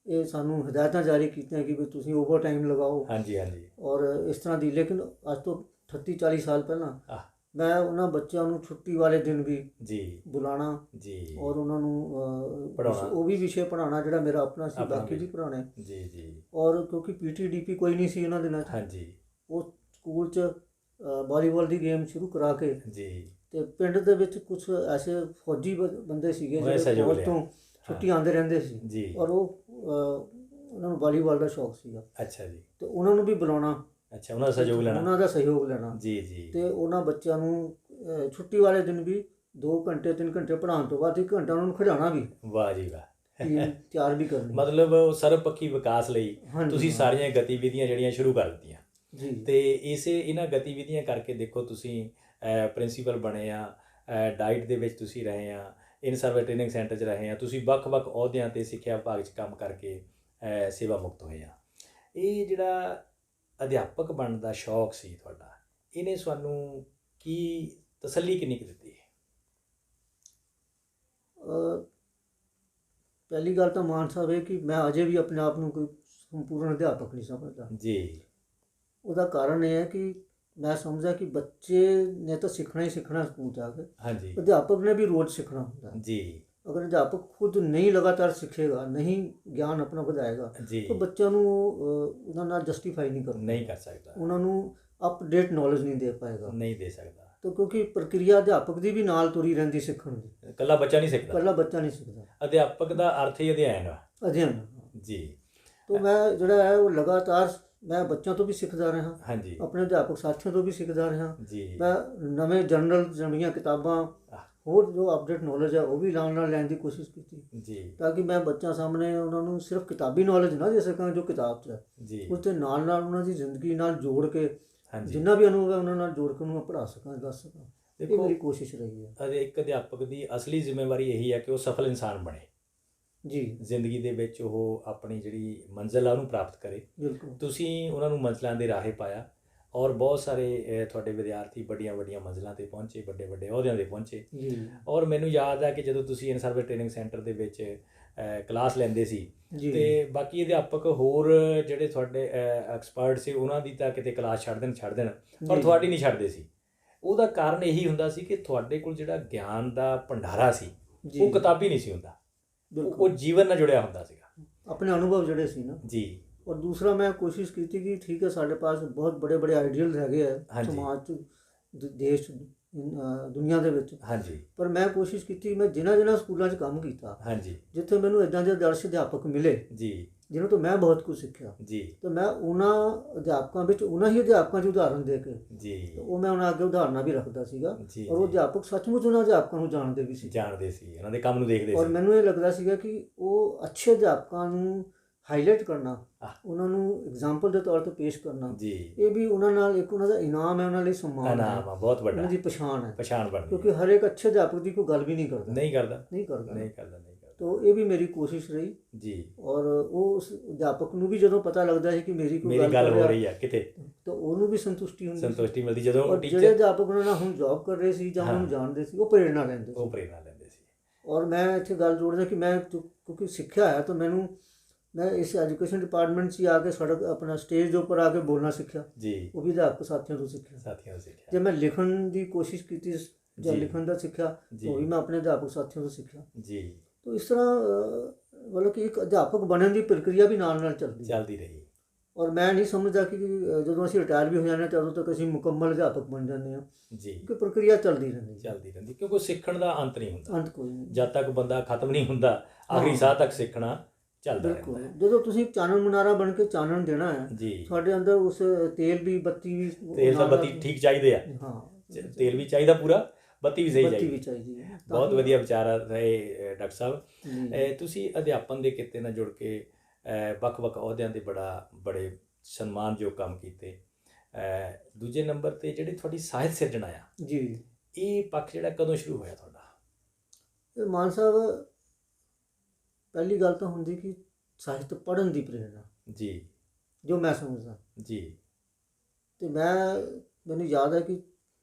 ਇਹ ਸਾਨੂੰ ਹਦਾਇਤਾਂ ਜਾਰੀ ਕੀਤੀਆਂ ਕਿ ਵੀ ਤੁਸੀਂ ਓਵਰ ਟਾਈਮ ਲਗਾਓ। ਹਾਂਜੀ। ਹਾਂਜੀ। ਔਰ ਇਸ ਤਰ੍ਹਾਂ ਦੀ, ਲੇਕਿਨ ਅੱਜ ਤੋਂ 38-40 ਸਾਲ ਪਹਿਲਾਂ ਮੈਂ ਉਹਨਾਂ ਬੱਚਿਆਂ ਨੂੰ ਛੁੱਟੀ ਵਾਲੇ ਦਿਨ ਵੀ ਜੀ ਬੁਲਾਣਾ ਜੀ ਔਰ ਉਹਨਾਂ ਨੂੰ ਪੜ੍ਹਾਉਣਾ, ਉਹ ਵੀ ਵਿਸ਼ੇ ਪੜ੍ਹਾਉਣਾ ਜਿਹੜਾ ਮੇਰਾ ਆਪਣਾ ਸੀ, ਬਾਕੀ ਵੀ ਪੜ੍ਹਾਉਣੇ। ਜੀ। ਜੀ। ਔਰ ਕਿਉਂਕਿ PT DP ਕੋਈ ਨਹੀਂ ਸੀ ਉਹਨਾਂ ਦਿਨਾਂ 'ਚ। ਹਾਂਜੀ। ਉਹ ਸਕੂਲ 'ਚ ਵਾਲੀਬਾਲ ਦੀ ਗੇਮ ਸ਼ੁਰੂ ਕਰਾ ਕੇ ਜੀ। ਤੇ ਪਿੰਡ ਦੇ ਵਿੱਚ ਕੁਝ ਐਸੇ ਫੌਜੀ ਬੰਦੇ ਸੀਗੇ ਜਿਹੜੇ ਫੌਜ ਤੋਂ ਛੁੱਟੀ ਆਉਂਦੇ ਰਹਿੰਦੇ ਸੀ ਜੀ। ਔਰ ਉਹਨਾਂ ਨੂੰ ਵਾਲੀਬਾਲ ਦਾ ਸ਼ੌਕ ਸੀਗਾ। ਅੱਛਾ ਜੀ। ਤੇ ਉਹਨਾਂ ਨੂੰ ਵੀ ਬੁਲਾਉਣਾ। ਅੱਛਾ, ਉਹਨਾਂ ਦਾ ਸਹਿਯੋਗ ਲੈਣਾ। ਜੀ। ਜੀ। ਤੇ ਉਹਨਾਂ ਬੱਚਿਆਂ ਨੂੰ ਛੁੱਟੀ ਵਾਲੇ ਦਿਨ ਵੀ 2 ਘੰਟੇ 3 ਘੰਟੇ ਪੜ੍ਹਾਉਣ ਤੋਂ ਬਾਅਦ 1 ਘੰਟਾ ਉਹਨਾਂ ਨੂੰ ਖਿਡਾਉਣਾ ਵੀ। ਵਾਹ ਜੀ ਵਾਹ। ਤਿਆਰ ਵੀ ਕਰਨੀ। ਮਤਲਬ ਸਰਬਪੱਖੀ ਵਿਕਾਸ ਲਈ ਤੁਸੀਂ ਸਾਰੀਆਂ ਗਤੀਵਿਧੀਆਂ ਜਿਹੜੀਆਂ ਸ਼ੁਰੂ ਕਰ ਦਿੱਤੀਆਂ ਜੀ। ਤੇ ਇਹਨਾਂ ਗਤੀਵਿਧੀਆਂ ਕਰਕੇ ਦੇਖੋ ਤੁਸੀਂ ਪ੍ਰਿੰਸੀਪਲ ਬਣੇ ਆ, ਡਾਈਟ ਦੇ ਵਿੱਚ ਤੁਸੀਂ ਰਹੇ ਆ, ਇਨ ਸਰਵਿਸ ਟ੍ਰੇਨਿੰਗ ਸੈਂਟਰ 'ਚ ਰਹੇ ਆ, ਤੁਸੀਂ ਵੱਖ-ਵੱਖ ਅਹੁਦਿਆਂ 'ਤੇ ਸਿੱਖਿਆ ਵਿਭਾਗ 'ਚ ਕੰਮ ਕਰਕੇ ਸੇਵਾ ਮੁਕਤ ਹੋਏ ਆ। ਇਹ ਜਿਹੜਾ ਅਧਿਆਪਕ ਬਣਨ ਦਾ ਸ਼ੌਕ ਸੀ ਤੁਹਾਡਾ, ਇਹਨੇ ਤੁਹਾਨੂੰ ਕੀ ਤਸੱਲੀ ਕਿੰਨੀ ਕੁ ਦਿੱਤੀ? ਪਹਿਲੀ ਗੱਲ ਤਾਂ ਮਾਨ ਸਾਹਿਬ ਇਹ ਕਿ ਮੈਂ ਅਜੇ ਵੀ ਆਪਣੇ ਆਪ ਨੂੰ ਕੋਈ ਸੰਪੂਰਨ ਅਧਿਆਪਕ ਨਹੀਂ ਸਮਝਦਾ ਜੀ। ਉਹਦਾ ਕਾਰਨ ਇਹ ਹੈ ਕਿ ਮੈਂ ਸਮਝਦਾ ਕਿ ਬੱਚੇ ਨੇ ਤਾਂ ਸਿੱਖਣਾ ਹੀ ਸਿੱਖਣਾ ਸਕੂਲ ਜਾ ਕੇ। ਹਾਂਜੀ। ਅਧਿਆਪਕ ਨੇ ਵੀ ਰੋਜ਼ ਸਿੱਖਣਾ ਹੁੰਦਾ ਜੀ। ਅਗਰ ਅਧਿਆਪਕ ਖੁਦ ਨਹੀਂ ਲਗਾਤਾਰ ਸਿੱਖੇਗਾ, ਨਹੀਂ ਗਿਆਨ ਆਪਣਾ ਵਧਾਏਗਾ ਤਾਂ ਬੱਚਿਆਂ ਨੂੰ ਉਹਨਾਂ ਨਾਲ ਜਸਟੀਫਾਈ ਨਹੀਂ ਕਰ ਸਕਦਾ, ਉਹਨਾਂ ਨੂੰ ਅਪਡੇਟ ਨੌਲੇਜ ਨਹੀਂ ਦੇ ਪਾਏਗਾ, ਨਹੀਂ ਦੇ ਸਕਦਾ। ਤਾਂ ਕਿਉਂਕਿ ਪ੍ਰਕਿਰਿਆ ਅਧਿਆਪਕ ਦੀ ਵੀ ਨਾਲ ਤੁਰੀ ਰਹਿੰਦੀ ਸਿੱਖਣ ਦੀ, ਇਕੱਲਾ ਬੱਚਾ ਨਹੀਂ ਸਿੱਖਦਾ, ਇਕੱਲਾ ਬੱਚਾ ਨਹੀਂ ਸਿੱਖਦਾ, ਅਧਿਆਪਕ ਦਾ ਅਰਥ ਹੀ ਅਧਿਐਨ ਆ। ਅਧਿਐਨ। ਜੀ। ਤਾਂ ਮੈਂ ਜਿਹੜਾ ਹੈ ਉਹ ਲਗਾਤਾਰ ਮੈਂ ਬੱਚਿਆਂ ਤੋਂ ਵੀ ਸਿੱਖਦਾ ਰਿਹਾ, ਹਾਂਜੀ। ਆਪਣੇ ਅਧਿਆਪਕ ਸਾਥੀਆਂ ਤੋਂ ਵੀ ਸਿੱਖਦਾ ਰਿਹਾ। ਜੀ। ਮੈਂ ਨਵੇਂ ਜਰਨਲ, ਨਵੀਆਂ ਕਿਤਾਬਾਂ, ਹੋਰ ਜੋ ਅਪਡੇਟ ਨੌਲੇਜ ਹੈ ਉਹ ਵੀ ਨਾਲ ਲੈਣ ਦੀ ਕੋਸ਼ਿਸ਼ ਕੀਤੀ ਜੀ, ਤਾਂ ਕਿ ਮੈਂ ਬੱਚਿਆਂ ਸਾਹਮਣੇ ਉਹਨਾਂ ਨੂੰ ਸਿਰਫ ਕਿਤਾਬੀ ਨੌਲੇਜ ਨਾ ਦੇ ਸਕਾਂ ਜੋ ਕਿਤਾਬ 'ਚ ਹੈ, ਜੀ, ਉਸ ਦੇ ਨਾਲ ਉਹਨਾਂ ਦੀ ਜ਼ਿੰਦਗੀ ਨਾਲ ਜੋੜ ਕੇ, ਹਾਂਜੀ, ਜਿੰਨਾ ਵੀ ਅਨੁਭਵ ਹੈ ਉਹਨਾਂ ਨਾਲ ਜੋੜ ਕੇ ਉਹਨੂੰ ਮੈਂ ਪੜ੍ਹਾ ਸਕਾਂ, ਦੱਸ ਸਕਾਂ। ਇਹ ਦੇਖੋ, ਮੇਰੀ ਕੋਸ਼ਿਸ਼ ਰਹੀ ਹੈ। ਇੱਕ ਅਧਿਆਪਕ ਦੀ ਅਸਲੀ ਜ਼ਿੰਮੇਵਾਰੀ ਇਹੀ ਹੈ ਕਿ ਉਹ ਸਫਲ ਇਨਸਾਨ ਬਣੇ, ਜੀ, ਜ਼ਿੰਦਗੀ ਦੇ ਵਿੱਚ ਉਹ ਆਪਣੀ ਜਿਹੜੀ ਮੰਜ਼ਿਲ ਆ ਉਹਨੂੰ ਪ੍ਰਾਪਤ ਕਰੇ। ਬਿਲਕੁਲ। ਤੁਸੀਂ ਉਹਨਾਂ ਨੂੰ ਮੰਜ਼ਿਲਾਂ ਦੇ ਰਾਹੇ ਪਾਇਆ ਔਰ ਬਹੁਤ ਸਾਰੇ ਤੁਹਾਡੇ ਵਿਦਿਆਰਥੀ ਵੱਡੀਆਂ ਵੱਡੀਆਂ ਮੰਜ਼ਿਲਾਂ 'ਤੇ ਪਹੁੰਚੇ, ਵੱਡੇ ਵੱਡੇ ਅਹੁਦਿਆਂ 'ਤੇ ਪਹੁੰਚੇ। ਜੀ। ਔਰ ਮੈਨੂੰ ਯਾਦ ਹੈ ਕਿ ਜਦੋਂ ਤੁਸੀਂ ਇਨ ਸਰਵਿਸ ਟ੍ਰੇਨਿੰਗ ਸੈਂਟਰ ਦੇ ਵਿੱਚ ਕਲਾਸ ਲੈਂਦੇ ਸੀ ਜੀ। ਤੇ ਬਾਕੀ ਅਧਿਆਪਕ ਹੋਰ ਜਿਹੜੇ ਤੁਹਾਡੇ ਐਕਸਪਰਟ ਸੀ ਉਹਨਾਂ ਦੀ ਤਾਂ ਕਿਤੇ ਕਲਾਸ ਛੱਡ ਦੇਣ ਪਰ ਤੁਹਾਡੀ ਨਹੀਂ ਛੱਡਦੇ ਸੀ। ਉਹਦਾ ਕਾਰਨ ਇਹੀ ਹੁੰਦਾ ਸੀ ਕਿ ਤੁਹਾਡੇ ਕੋਲ ਜਿਹੜਾ ਗਿਆਨ ਦਾ ਭੰਡਾਰਾ ਸੀ ਉਹ ਕਿਤਾਬੀ ਨਹੀਂ ਸੀ ਹੁੰਦਾ, ਉਹ ਜੀਵਨ ਨਾਲ ਜੁੜਿਆ ਹੁੰਦਾ ਸੀਗਾ, ਆਪਣੇ ਅਨੁਭਵ ਜਿਹੜੇ ਸੀ ਨਾ। ਜੀ। ਔਰ ਦੂਸਰਾ ਮੈਂ ਕੋਸ਼ਿਸ਼ ਕੀਤੀ ਕਿ ਠੀਕ ਹੈ ਸਾਡੇ ਪਾਸ ਬਹੁਤ ਬੜੇ ਬੜੇ ਆਈਡੀਅਲ ਹੈਗੇ ਆ ਸਮਾਜ 'ਚ, ਦੇਸ਼, ਦੁਨੀਆ ਦੇ ਵਿੱਚ। ਹਾਂਜੀ। ਪਰ ਮੈਂ ਕੋਸ਼ਿਸ਼ ਕੀਤੀ, ਮੈਂ ਜਿਨ੍ਹਾਂ ਸਕੂਲਾਂ 'ਚ ਕੰਮ ਕੀਤਾ, ਹਾਂਜੀ, ਜਿੱਥੇ ਮੈਨੂੰ ਇੱਦਾਂ ਦੇ ਆਦਰਸ਼ ਅਧਿਆਪਕ ਮਿਲੇ, ਜੀ, ਜਿਨ੍ਹਾਂ ਤੋਂ ਮੈਂ ਬਹੁਤ ਕੁਝ ਸਿੱਖਿਆ, ਜੀ, ਤਾਂ ਮੈਂ ਉਹਨਾਂ ਅਧਿਆਪਕਾਂ ਵਿੱਚ ਉਹਨਾਂ ਹੀ ਅਧਿਆਪਕਾਂ 'ਚ ਉਦਾਹਰਨ ਦੇ ਕੇ, ਜੀ, ਉਹ ਮੈਂ ਉਹਨਾਂ ਅੱਗੇ ਉਦਾਹਰਨਾਂ ਵੀ ਰੱਖਦਾ ਸੀਗਾ। ਔਰ ਉਹ ਅਧਿਆਪਕ ਸੱਚਮੁੱਚ ਉਹਨਾਂ ਅਧਿਆਪਕਾਂ ਨੂੰ ਜਾਣਦੇ ਵੀ ਸੀ, ਉਹਨਾਂ ਦੇ ਕੰਮ ਨੂੰ ਦੇਖਦੇ ਸੀ। ਔਰ ਮੈਨੂੰ ਇਹ ਲੱਗਦਾ ਸੀਗਾ ਕਿ ਉਹ ਅੱਛੇ ਅਧਿਆਪਕਾਂ ਨੂੰ ਹਾਈਲਾਈਟ ਕਰਨਾ, ਉਹਨਾਂ ਨੂੰ ਐਗਜ਼ਾਮਪਲ ਦੇ ਤੌਰ 'ਤੇ ਪੇਸ਼ ਕਰਨਾ, ਜੀ, ਇਹ ਵੀ ਉਹਨਾਂ ਨਾਲ ਇੱਕ ਉਹਨਾਂ ਦਾ ਇਨਾਮ ਹੈ, ਉਹਨਾਂ ਲਈ ਸਨਮਾਨ ਹੈ, ਬਹੁਤ ਵੱਡਾ, ਉਹਨਾਂ ਦੀ ਪਛਾਣ ਬਣਦੀ, ਕਿਉਂਕਿ ਹਰ ਇੱਕ ਅੱਛੇ ਅਧਿਆਪਕ ਦੀ ਕੋਈ ਗੱਲ ਵੀ ਨਹੀਂ ਕਰਦਾ। ਤਾਂ ਇਹ ਵੀ ਮੇਰੀ ਕੋਸ਼ਿਸ਼ ਰਹੀ, ਜੀ। ਔਰ ਉਸ ਅਧਿਆਪਕ ਨੂੰ ਵੀ ਜਦੋਂ ਪਤਾ ਲੱਗਦਾ ਹੈ ਕਿ ਮੇਰੀ ਕੋਈ ਗੱਲ ਹੋ ਰਹੀ ਹੈ ਕਿਤੇ, ਤਾਂ ਉਹਨੂੰ ਵੀ ਸੰਤੁਸ਼ਟੀ ਮਿਲਦੀ ਜਦੋਂ ਜਿਹੜੇ ਅਧਿਆਪਕ ਉਹਨਾਂ ਨਾਲ ਹੁਣ ਜੌਬ ਕਰ ਰਹੇ ਸੀ ਜਾਂ ਉਹਨੂੰ ਜਾਣਦੇ ਸੀ, ਉਹ ਪ੍ਰੇਰਣਾ ਲੈਂਦੇ ਸੀ। ਔਰ ਮੈਂ ਇੱਥੇ ਗੱਲ ਜੋੜਦਾ ਕਿ ਮੈਂ ਕਿਉਂਕਿ ਸਿੱਖਿਆ ਹੈ ਤਾਂ ਮੈਂ ਇਸ ਐਜੂਕੇਸ਼ਨ ਡਿਪਾਰਟਮੈਂਟ 'ਚ ਆ ਕੇ ਆਪਣਾ ਸਟੇਜ ਦੇ ਉੱਪਰ ਆ ਕੇ ਬੋਲਣਾ ਸਿੱਖਿਆ, ਜੀ, ਉਹ ਵੀ ਅਧਿਆਪਕ ਸਾਥੀਆਂ ਤੋਂ ਸਿੱਖਿਆ। ਜੇ ਮੈਂ ਲਿਖਣ ਦੀ ਕੋਸ਼ਿਸ਼ ਕੀਤੀ ਜਾਂ ਲਿਖਣ ਦਾ ਸਿੱਖਿਆ, ਉਹ ਵੀ ਮੈਂ ਆਪਣੇ ਅਧਿਆਪਕ ਸਾਥੀਆਂ ਤੋਂ ਸਿੱਖਿਆ, ਜੀ। ਤਾਂ ਇਸ ਤਰ੍ਹਾਂ ਮਤਲਬ ਕਿ ਇੱਕ ਅਧਿਆਪਕ ਬਣਨ ਦੀ ਪ੍ਰਕਿਰਿਆ ਵੀ ਨਾਲ ਚੱਲਦੀ ਰਹੀ। ਔਰ ਮੈਂ ਨਹੀਂ ਸਮਝਦਾ ਕਿ ਜਦੋਂ ਅਸੀਂ ਰਿਟਾਇਰ ਵੀ ਹੋ ਜਾਂਦੇ ਹਾਂ ਤਾਂ ਉਦੋਂ ਤੱਕ ਅਸੀਂ ਮੁਕੰਮਲ ਅਧਿਆਪਕ ਬਣ ਜਾਂਦੇ ਹਾਂ, ਜੀ, ਕਿ ਪ੍ਰਕਿਰਿਆ ਚੱਲਦੀ ਰਹਿੰਦੀ ਕਿਉਂਕਿ ਸਿੱਖਣ ਦਾ ਅੰਤ ਨਹੀਂ ਹੁੰਦਾ, ਅੰਤ ਕੋਈ ਨਹੀਂ, ਜਦ ਤੱਕ ਬੰਦਾ ਖਤਮ ਨਹੀਂ ਹੁੰਦਾ ਆਖਰੀ ਸਾਹ ਤੱਕ ਸਿੱਖਣਾ ਚੱਲਦਾ ਰਹਿੰਦਾ ਹੈ। ਜਦੋਂ ਤੁਸੀਂ ਚਾਨਣ ਮੁਨਾਰਾ ਬਣ ਕੇ ਚਾਨਣ ਦੇਣਾ ਹੈ, ਜੀ, ਤੁਹਾਡੇ ਅੰਦਰ ਉਸ ਤੇਲ ਵੀ ਬੱਤੀ ਠੀਕ ਚਾਹੀਦੇ ਆ, ਹਾਂ, ਤੇਲ ਵੀ ਚਾਹੀਦਾ ਪੂਰਾ, ਬੱਤੀ ਵੀ ਸਹੀ ਚਾਹੀਦੀ ਹੈ। ਬਹੁਤ ਵਧੀਆ ਵਿਚਾਰ ਰਹੇ ਡਾਕਟਰ ਸਾਹਿਬ। ਤੁਸੀਂ ਅਧਿਆਪਨ ਦੇ ਕਿੱਤੇ ਨਾਲ ਜੁੜ ਕੇ ਵੱਖ-ਵੱਖ ਅਹੁਦਿਆਂ ਦੇ ਬੜੇ ਸਨਮਾਨਯੋਗ ਕੰਮ ਕੀਤੇ। ਦੂਜੇ ਨੰਬਰ 'ਤੇ ਜਿਹੜੀ ਤੁਹਾਡੀ ਸਾਹਿਤ ਸਿਰਜਣਾ ਆ, ਜੀ, ਇਹ ਪੱਖ ਜਿਹੜਾ ਕਦੋਂ ਸ਼ੁਰੂ ਹੋਇਆ ਤੁਹਾਡਾ? ਇਹ ਮਾਨ ਸਾਹਿਬ, ਪਹਿਲੀ ਗੱਲ ਤਾਂ ਹੁੰਦੀ ਕਿ ਸਾਹਿਤ ਪੜ੍ਹਨ ਦੀ ਪ੍ਰੇਰਣਾ, ਜੀ, ਜੋ ਮੈਂ ਸਮਝਦਾ, ਜੀ। ਅਤੇ ਮੈਨੂੰ ਯਾਦ ਹੈ ਕਿ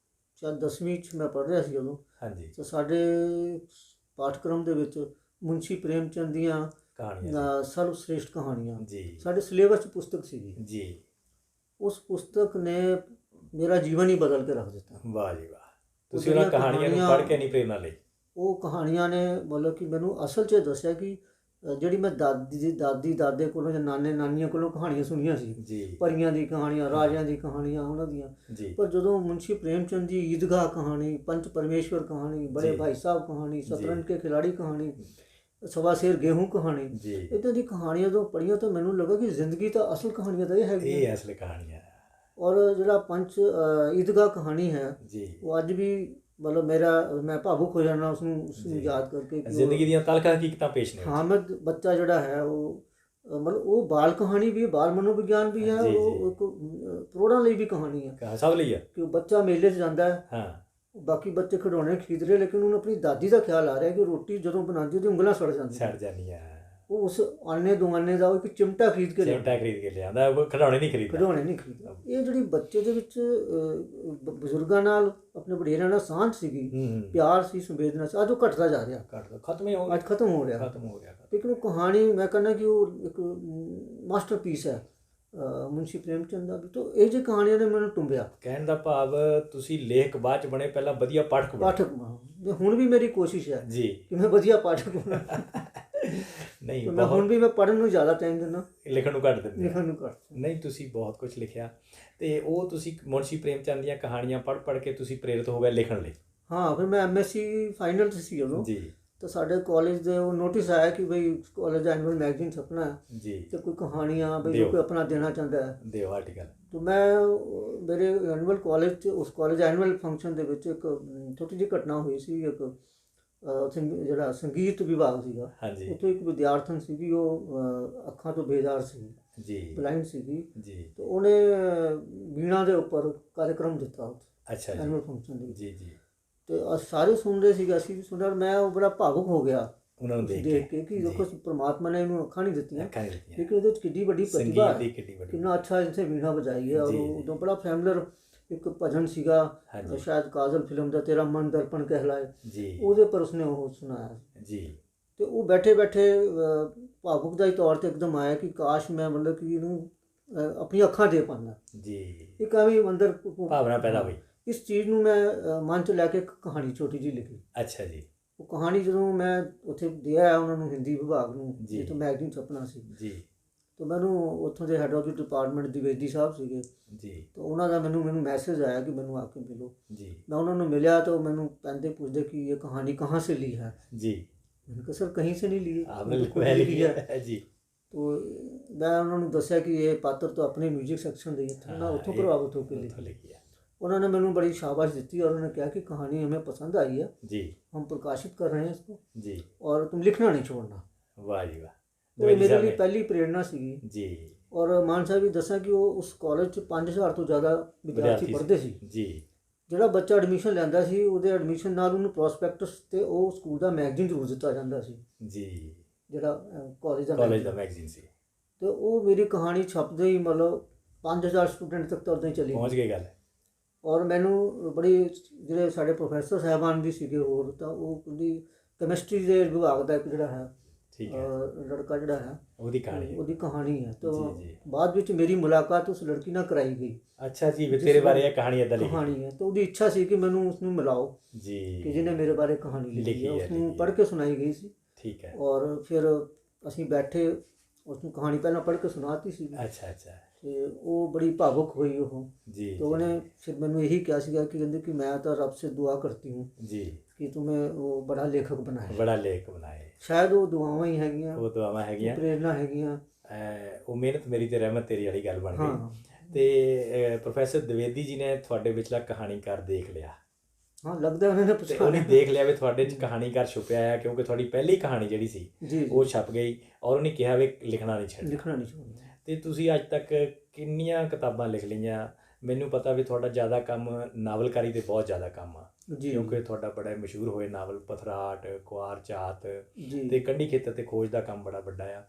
ਸ਼ਾਇਦ 10ਵੀਂ 'ਚ ਮੈਂ ਪੜ੍ਹ ਰਿਹਾ ਸੀ ਉਦੋਂ, ਹਾਂਜੀ, ਤਾਂ ਸਾਡੇ ਪਾਠਕ੍ਰਮ ਦੇ ਵਿੱਚ ਮੁਨਸ਼ੀ ਪ੍ਰੇਮ ਚੰਦ ਦੀਆਂ ਸਰਵ ਸ੍ਰੇਸ਼ਟ ਕਹਾਣੀਆਂ, ਜੀ, ਸਾਡੇ ਸਿਲੇਬਸ 'ਚ ਪੁਸਤਕ ਸੀਗੀ, ਜੀ। ਉਸ ਪੁਸਤਕ ਨੇ ਮੇਰਾ ਜੀਵਨ ਹੀ ਬਦਲ ਕੇ ਰੱਖ ਦਿੱਤਾ। ਵਾਹ ਜੀ ਵਾਹ! ਤੁਸੀਂ ਉਹਨਾਂ ਕਹਾਣੀਆਂ ਨੂੰ ਪੜ੍ਹ ਕੇ ਨਹੀਂ ਪ੍ਰੇਰਨਾ ਲਈ? ਉਹ ਕਹਾਣੀਆਂ ਨੇ ਮਤਲਬ ਕਿ ਮੈਨੂੰ ਅਸਲ 'ਚ ਦੱਸਿਆ ਕਿ ਜਿਹੜੀ ਮੈਂ ਦਾਦੇ ਕੋਲੋਂ ਜਾਂ ਨਾਨੇ ਨਾਨੀਆਂ ਕੋਲੋਂ ਕਹਾਣੀਆਂ ਸੁਣੀਆਂ ਸੀ, ਜੀ, ਪਰੀਆਂ ਦੀ ਕਹਾਣੀਆਂ, ਰਾਜਿਆਂ ਦੀ ਕਹਾਣੀਆਂ ਉਹਨਾਂ ਦੀਆਂ, ਜੀ, ਪਰ ਜਦੋਂ ਮੁਨਸ਼ੀ ਪ੍ਰੇਮ ਚੰਦ ਦੀ ਈਦਗਾਹ ਕਹਾਣੀ, ਪੰਚ ਪਰਮੇਸ਼ਵਰ ਕਹਾਣੀ, ਬੜੇ ਭਾਈ ਸਾਹਿਬ ਕਹਾਣੀ, ਸ਼ਤਰੰਜ ਕੇ ਖਿਲਾੜੀ ਕਹਾਣੀ, ਸਵਾ ਸ਼ੇਰ ਗੇਹੂੰ ਕਹਾਣੀ, ਇੱਦਾਂ ਦੀ ਕਹਾਣੀਆਂ ਜਦੋਂ ਪੜ੍ਹੀਆਂ ਤਾਂ ਮੈਨੂੰ ਲੱਗਾ ਕਿ ਜ਼ਿੰਦਗੀ ਤਾਂ ਅਸਲ ਕਹਾਣੀਆਂ ਤਾਂ ਇਹ ਹੈਗੀਆਂ, ਇਹ ਅਸਲ ਕਹਾਣੀਆਂ। ਔਰ ਜਿਹੜਾ ਪੰਚ ਈਦਗਾਹ ਕਹਾਣੀ ਹੈ, ਜੀ, ਉਹ ਅੱਜ ਵੀ ਮਤਲਬ ਮੈਂ ਭਾਵੁਕ ਹੋ ਜਾਣਾ ਉਸਨੂੰ ਯਾਦ ਕਰਕੇ। ਜ਼ਿੰਦਗੀ ਦੀਆਂ ਤਲਖ ਹਕੀਕਤਾਂ ਪੇਸ਼ ਨੇ। ਹਾਮਦ ਬੱਚਾ ਜਿਹੜਾ ਹੈ ਉਹ ਮਤਲਬ ਉਹ ਬਾਲ ਕਹਾਣੀ ਵੀ ਹੈ, ਬਾਲ ਮਨੋਵਿਗਿਆਨ ਵੀ ਹੈ, ਉਹ ਇੱਕ ਕਰੋੜਾਂ ਲਈ ਵੀ ਕਹਾਣੀ ਹੈ, ਸਭ ਲਈ ਹੈ। ਕਿ ਬੱਚਾ ਮੇਲੇ 'ਚ ਜਾਂਦਾ ਹੈ, ਹਾਂ, ਬਾਕੀ ਬੱਚੇ ਖਿਡੌਣੇ ਖਰੀਦ ਰਹੇ, ਲੇਕਿਨ ਉਹਨੂੰ ਆਪਣੀ ਦਾਦੀ ਦਾ ਖਿਆਲ ਆ ਰਿਹਾ ਕਿ ਰੋਟੀ ਜਦੋਂ ਬਣਾਉਂਦੀ ਉਹਦੀ ਉਂਗਲਾਂ ਸੜ ਜਾਂਦੀਆਂ, ਉਹ ਉਸ ਆਨੇ ਦੁਆਨੇ ਦਾ ਇੱਕ ਚਿਮਟਾ ਖਰੀਦ ਕੇ ਲਿਆਉਂਦਾ, ਉਹ ਖਿਡੌਣੇ ਨਹੀਂ ਖਰੀਦਦਾ। ਇਹ ਜਿਹੜੀ ਬੱਚੇ ਦੇ ਵਿੱਚ ਬਜ਼ੁਰਗਾਂ ਨਾਲ, ਆਪਣੇ ਵਡੇਰਿਆਂ ਨਾਲ ਸਾਂਝ ਸੀਗੀ, ਪਿਆਰ ਸੀ, ਸੰਵੇਦਨਾ ਸੀ, ਅੱਜ ਉਹ ਘਟਦਾ ਜਾ ਰਿਹਾ, ਖਤਮ ਹੋ ਰਿਹਾ। ਲੇਕਿਨ ਉਹ ਕਹਾਣੀ ਮੈਂ ਕਹਿੰਦਾ ਕਿ ਉਹ ਇੱਕ ਮਾਸਟਰਪੀਸ ਹੈ ਮੁਨਸ਼ੀ ਪ੍ਰੇਮ ਚੰਦ ਦਾ ਵੀ। ਤਾਂ ਇਹ ਜਿਹੀ ਕਹਾਣੀਆਂ ਨੇ ਮੈਨੂੰ ਟੁੰਬਿਆ। ਕਹਿਣ ਦਾ ਭਾਵ ਤੁਸੀਂ ਲੇਖਕ ਬਾਅਦ 'ਚ ਬਣੇ, ਪਹਿਲਾਂ ਵਧੀਆ ਪਾਠਕ। ਹੁਣ ਵੀ ਮੇਰੀ ਕੋਸ਼ਿਸ਼ ਹੈ, ਜੀ, ਕਿ ਮੈਂ ਵਧੀਆ ਪਾਠਕ ਬਣਾ। ਨਹੀਂ ਤੇ ਮੈਂ ਹੁਣ ਵੀ ਮੈਂ ਪੜ੍ਹਨ ਨੂੰ ਜ਼ਿਆਦਾ ਟਾਈਮ ਦਿੰਦਾ, ਲਿਖਣ ਨੂੰ ਘੱਟ ਦਿੰਦੇ ਲਿਖਣ ਨੂੰ ਘੱਟ। ਨਹੀਂ, ਤੁਸੀਂ ਬਹੁਤ ਕੁਝ ਲਿਖਿਆ ਤੇ ਉਹ ਤੁਸੀਂ ਮੁਨਸ਼ੀ ਪ੍ਰੇਮ ਚੰਦ ਦੀਆਂ ਕਹਾਣੀਆਂ ਪੜ੍ਹ ਕੇ ਤੁਸੀਂ ਪ੍ਰੇਰਿਤ ਹੋ ਗਏ ਲਿਖਣ ਲਈ। ਹਾਂ, ਫਿਰ ਮੈਂ MSc ਫਾਈਨਲ 'ਚ ਸੀ ਉਦੋਂ ਜੀ ਤਾਂ ਸਾਡੇ ਕਾਲਜ ਦੇ ਉਹ ਨੋਟਿਸ ਆਇਆ ਕਿ ਬਈ ਕਾਲਜ ਦਾ ਐਨੂਅਲ ਮੈਗਜ਼ੀਨ ਛਪਣਾ ਹੈ ਜੀ, ਤੇ ਕੋਈ ਕਹਾਣੀਆਂ ਬਈ ਦਿਓ। ਜੋ ਕੋਈ ਆਪਣਾ ਦੇਣਾ ਚਾਹੁੰਦਾ ਹੈ। ਦਿਓ ਆਰਟੀਕਲ। तो मैं मेरे एनुअल कॉलेज उस कॉलेज एनुअल फंक्शन ਦੇ ਵਿੱਚ ਇੱਕ ਛੋਟੀ ਜਿਹੀ ਘਟਨਾ ਹੋਈ ਸੀ। ਇੱਕ ਉੱਥੇ ਜਿਹੜਾ ਸੰਗੀਤ ਵਿਭਾਗ ਸੀਗਾ, ਹਾਂਜੀ ਉੱਥੇ ਇੱਕ ਵਿਦਿਆਰਥਣ ਸੀਗੀ, ਉਹ ਅੱਖਾਂ ਤੋਂ ਬੇਦਾਰ ਸੀ ਜੀ ਬਲਾਈਂਡ ਸੀਗੀ, ਜੀ ਤੇ ਉਹਨੇ ਵੀਣਾ ਦੇ ਉੱਪਰ ਕਾਰਜਕ੍ਰਮ ਦਿੱਤਾ ਉੱਥੇ ਅੱਛਾ ਜੀ ਐਨੂਅਲ ਫੰਕਸ਼ਨ ਦੇ ਵਿੱਚ। ਜੀ ਜੀ ਤੇ ਸਾਰੇ ਸੁਣ ਰਹੇ ਸੀਗੇ, ਅਸੀਂ ਵੀ ਸੁਣ ਰਹੇ। ਮੈਂ ਉਹ ਬੜਾ ਭਾਵੁਕ ਹੋ ਗਿਆ ਉਹਨਾਂ ਨੂੰ ਦੇਖ ਦੇਖ ਕੇ ਕਿ ਦੇਖੋ ਪ੍ਰਮਾਤਮਾ ਨੇ ਇਹਨੂੰ ਅੱਖਾਂ ਨਹੀਂ ਦਿੱਤੀਆਂ, ਅੱਖਾਂ ਨਹੀਂ ਦਿੱਤੀਆਂ, ਲੇਕਿਨ ਉਹਦੇ ਵਿੱਚ ਕਿੱਡੀ ਵੱਡੀ ਪ੍ਰਤਿਭਾ ਸੰਗੀਤ ਹੈ, ਦੀ ਕਿੰਨੀ ਵੱਡੀ। ਕਿੰਨਾ ਅੱਛਾ ਇੱਥੇ ਵੀਣਾ ਵਜਾਈ ਹੈ। ਔਰ ਜੀ, ਜੀ। ਉਦੋਂ ਬੜਾ ਫੈਮਿਲਰ ਇੱਕ ਭਜਨ ਸੀਗਾ, ਹਾਂਜੀ ਸ਼ਾਇਦ ਕਾਜ਼ਲ ਫਿਲਮ ਦਾ, ਤੇਰਾ ਮਨ ਦਰਪਣ ਕਹਿਲਾਏ, ਜੀ ਉਹਦੇ ਪਰ ਉਸਨੇ ਉਹ ਸੁਣਾਇਆ। ਜੀ ਤੇ ਉਹ ਬੈਠੇ ਬੈਠੇ ਭਾਵੁਕ ਦਾ ਹੀ ਤੌਰ ਤੇ ਇੱਕਦਮ ਆਇਆ ਕਿ ਕਾਸ਼ ਮੈਂ ਮਤਲਬ ਕਿ ਇਹਨੂੰ ਆਪਣੀ ਅੱਖਾਂ ਦੇ ਪਾਉਂਦਾ। ਜੀ ਇੱਕ ਐਵੇਂ ਅੰਦਰ ਭਾਵਨਾ ਪੈਦਾ ਹੋਈ। ਇਸ ਚੀਜ਼ ਨੂੰ ਮੈਂ ਮਨ 'ਚ ਲੈ ਕੇ ਇੱਕ ਕਹਾਣੀ ਛੋਟੀ ਜਿਹੀ ਲਿਖੀ। ਅੱਛਾ ਜੀ ਉਹ ਕਹਾਣੀ ਜਦੋਂ ਮੈਂ ਉੱਥੇ ਦੇ ਆਇਆ ਉਹਨਾਂ ਨੂੰ, ਹਿੰਦੀ ਵਿਭਾਗ ਨੂੰ, ਜੀ। ਜਿੱਥੋਂ ਮੈਗਜ਼ੀਨ ਛਪਣਾ ਸੀ, ਜੀ ਤਾਂ ਮੈਨੂੰ ਉੱਥੋਂ ਦੇ head of the department Dwivedi ਸਾਹਿਬ ਸੀਗੇ, ਜੀ ਤਾਂ ਉਹਨਾਂ ਦਾ ਮੈਨੂੰ ਮੈਸੇਜ ਆਇਆ ਕਿ ਮੈਨੂੰ ਆ ਕੇ ਮਿਲੋ। ਜੀ मैं उन्होंने मिला तो मैंने पहले पूछते कि ये कहानी कहाँ से ली है। जी मैंने कहा सर कहीं से नहीं ली, आपने वो तो खुद लिखवाया लिखी है। है जी। तो मैं उन्होंने दसिया कि ये पात्र तो अपने म्यूजिक सैक्शन ਦੇ ਇੱਥੋਂ ਨਾ ਉੱਥੋਂ ਪ੍ਰਭਾਵਿਤ ਹੋ ਕੇ ਉੱਥੋਂ ਲਿਖੀ। ਲਿਖੀ ਹੈ ਉਹਨਾਂ ਨੇ ਮੈਨੂੰ ਬੜੀ शाबाश ਦਿੱਤੀ और उन्होंने कहा कि कहानी हमें पसंद आई है, जी हम प्रकाशित कर रहे हैं इसको जी। और तुम लिखना नहीं छोड़ना। वाह जी वाह। तो ये मेरे लिए पहली प्रेरणा ਸੀਗੀ। जी और मान ਸਾਹਿਬ ਵੀ ਦੱਸਾਂ ਕਿ ਉਹ ਉਸ ਕਾਲਜ 'ਚ 5000 ਤੋਂ ਜ਼ਿਆਦਾ ਵਿਦਿਆਰਥੀ ਪੜ੍ਹਦੇ ਸੀ। ਜੀ ਜਿਹੜਾ ਬੱਚਾ ਐਡਮਿਸ਼ਨ ਲੈਂਦਾ ਸੀ, ਉਹਦੇ ਐਡਮਿਸ਼ਨ ਨਾਲ ਉਹਨੂੰ ਪ੍ਰੋਸਪੈਕਟਸ ਤੇ ਉਹ ਸਕੂਲ ਦਾ ਮੈਗਜ਼ੀਨ ਜ਼ਰੂਰ ਦਿੱਤਾ ਜਾਂਦਾ ਸੀ, ਜੀ ਜਿਹੜਾ ਕਾਲਜ ਦਾ ਮੈਗਜ਼ੀਨ ਸੀ। ਤੇ ਉਹ ਮੇਰੀ ਕਹਾਣੀ ਛਪਦੇ ਹੀ ਮਤਲਬ 5000 ਸਟੂਡੈਂਟ ਤੱਕ ਤਾਂ ਉੱਦਾਂ ਹੀ ਚਲੀ ਪਹੁੰਚ ਗਈ ਗੱਲ। ਔਰ ਮੈਨੂੰ ਬੜੀ ਜਿਹੜੇ ਸਾਡੇ ਪ੍ਰੋਫੈਸਰ ਸਾਹਿਬਾਨ ਵੀ ਸੀਗੇ ਹੋਰ, ਤਾਂ ਉਹ ਉਹਦੀ ਕੈਮਿਸਟਰੀ ਦੇ ਵਿਭਾਗ ਦਾ ਇੱਕ ਜਿਹੜਾ ਹੈ ਠੀਕ ਹੈ ਲੜਕਾ ਜਿਹੜਾ ਹੈ ਉਹਦੀ ਕਹਾਣੀ ਉਹਦੀ ਕਹਾਣੀ ਹੈ। ਤਾਂ ਜੀ ਜੀ। ਬਾਅਦ ਵਿੱਚ ਮੇਰੀ ਮੁਲਾਕਾਤ ਉਸ ਲੜਕੀ ਨਾਲ ਕਰਾਈ ਗਈ। ਅੱਛਾ ਜੀ, ਵੀ ਤੇਰੇ ਬਾਰੇ ਇਹ ਕਹਾਣੀ ਏਦਾਂ ਲਿਖੀ ਕਹਾਣੀ ਹੈ, ਤਾਂ ਉਹਦੀ ਇੱਛਾ ਸੀ ਕਿ ਮੈਨੂੰ ਉਸਨੂੰ ਮਿਲਾਓ ਜੀ, ਕਿ ਜਿਹਨੇ ਮੇਰੇ ਬਾਰੇ ਕਹਾਣੀ ਲਿਖੀ ਹੈ। ਉਸਨੂੰ ਪੜ੍ਹ ਕੇ ਸੁਣਾਈ ਗਈ ਸੀ। ਠੀਕ ਹੈ। ਔਰ ਫਿਰ ਅਸੀਂ ਬੈਠੇ, ਉਸਨੂੰ ਕਹਾਣੀ ਪਹਿਲਾਂ ਪੜ੍ਹ ਕੇ ਸੁਣਾਤੀ ਸੀ ਅੱਛਾ ਅੱਛਾ ਤੇ ਉਹ ਬੜੀ ਭਾਵੁਕ ਹੋਈ ਉਹ। जी तो उन्होंने फिर मैंने यही कहा सीगा कि कहते कि मैं तो रब से दुआ करती हूँ जी कि तुम्हें वो बड़ा लेखक बनाए। बड़ा लेख बनाए। शायद वो दुआवां ही हैगियां, ਉਹ ਦੁਆਵਾਂ ਹੈਗੀਆਂ, प्रेरणा हैगियां। ਉਹ ਮਿਹਨਤ ਮੇਰੀ ਤੇ ਰਹਿਮਤ ਤੇਰੀ ਵਾਲੀ ਗੱਲ ਬਣ हाँ ਗਈ। ਤੇ ਪ੍ਰੋਫੈਸਰ ਦਵੇਦੀ ਜੀ ਨੇ ਤੁਹਾਡੇ ਵਿਚਲਾ ਕਹਾਣੀਕਾਰ ਦੇਖ ਲਿਆ हाँ, लगता है उन्होंने ਤੇ ਉਹਨੇ ਦੇਖ ਲਿਆ ਵੀ ਤੁਹਾਡੇ 'ਚ ਕਹਾਣੀਕਾਰ ਛੁਪਿਆ ਆ, ਕਿਉਂਕਿ ਤੁਹਾਡੀ ਪਹਿਲੀ ਕਹਾਣੀ ਜਿਹੜੀ ਸੀ जी ਉਹ ਛਪ ਗਈ ਔਰ ਉਹਨੇ ਕਿਹਾ ਵੀ ਲਿਖਣਾ ਨਹੀਂ ਛੱਡਣਾ। लिखना नहीं छोड़ना। ਤੇ ਤੁਸੀਂ ਅੱਜ ਤੱਕ ਕਿੰਨੀਆਂ ਕਿਤਾਬਾਂ ਲਿਖ ਲਈਆਂ? ਮੈਨੂੰ ਪਤਾ ਵੀ ਤੁਹਾਡਾ ਜ਼ਿਆਦਾ ਕੰਮ ਨਾਵਲਕਾਰੀ ਤੇ ਬਹੁਤ ਜ਼ਿਆਦਾ ਕੰਮ ਆ, जी ਕਿਉਂਕਿ ਤੁਹਾਡਾ ਬੜਾ ਮਸ਼ਹੂਰ ਹੋਏ ਨਾਵਲ ਪਥਰਾਟ, ਕੁਆਰ ਚਾਤ जी ਤੇ ਕੰਢੀ ਖੇਤਰ ਤੇ ਖੋਜ ਦਾ ਕੰਮ ਬੜਾ ਵੱਡਾ ਆ।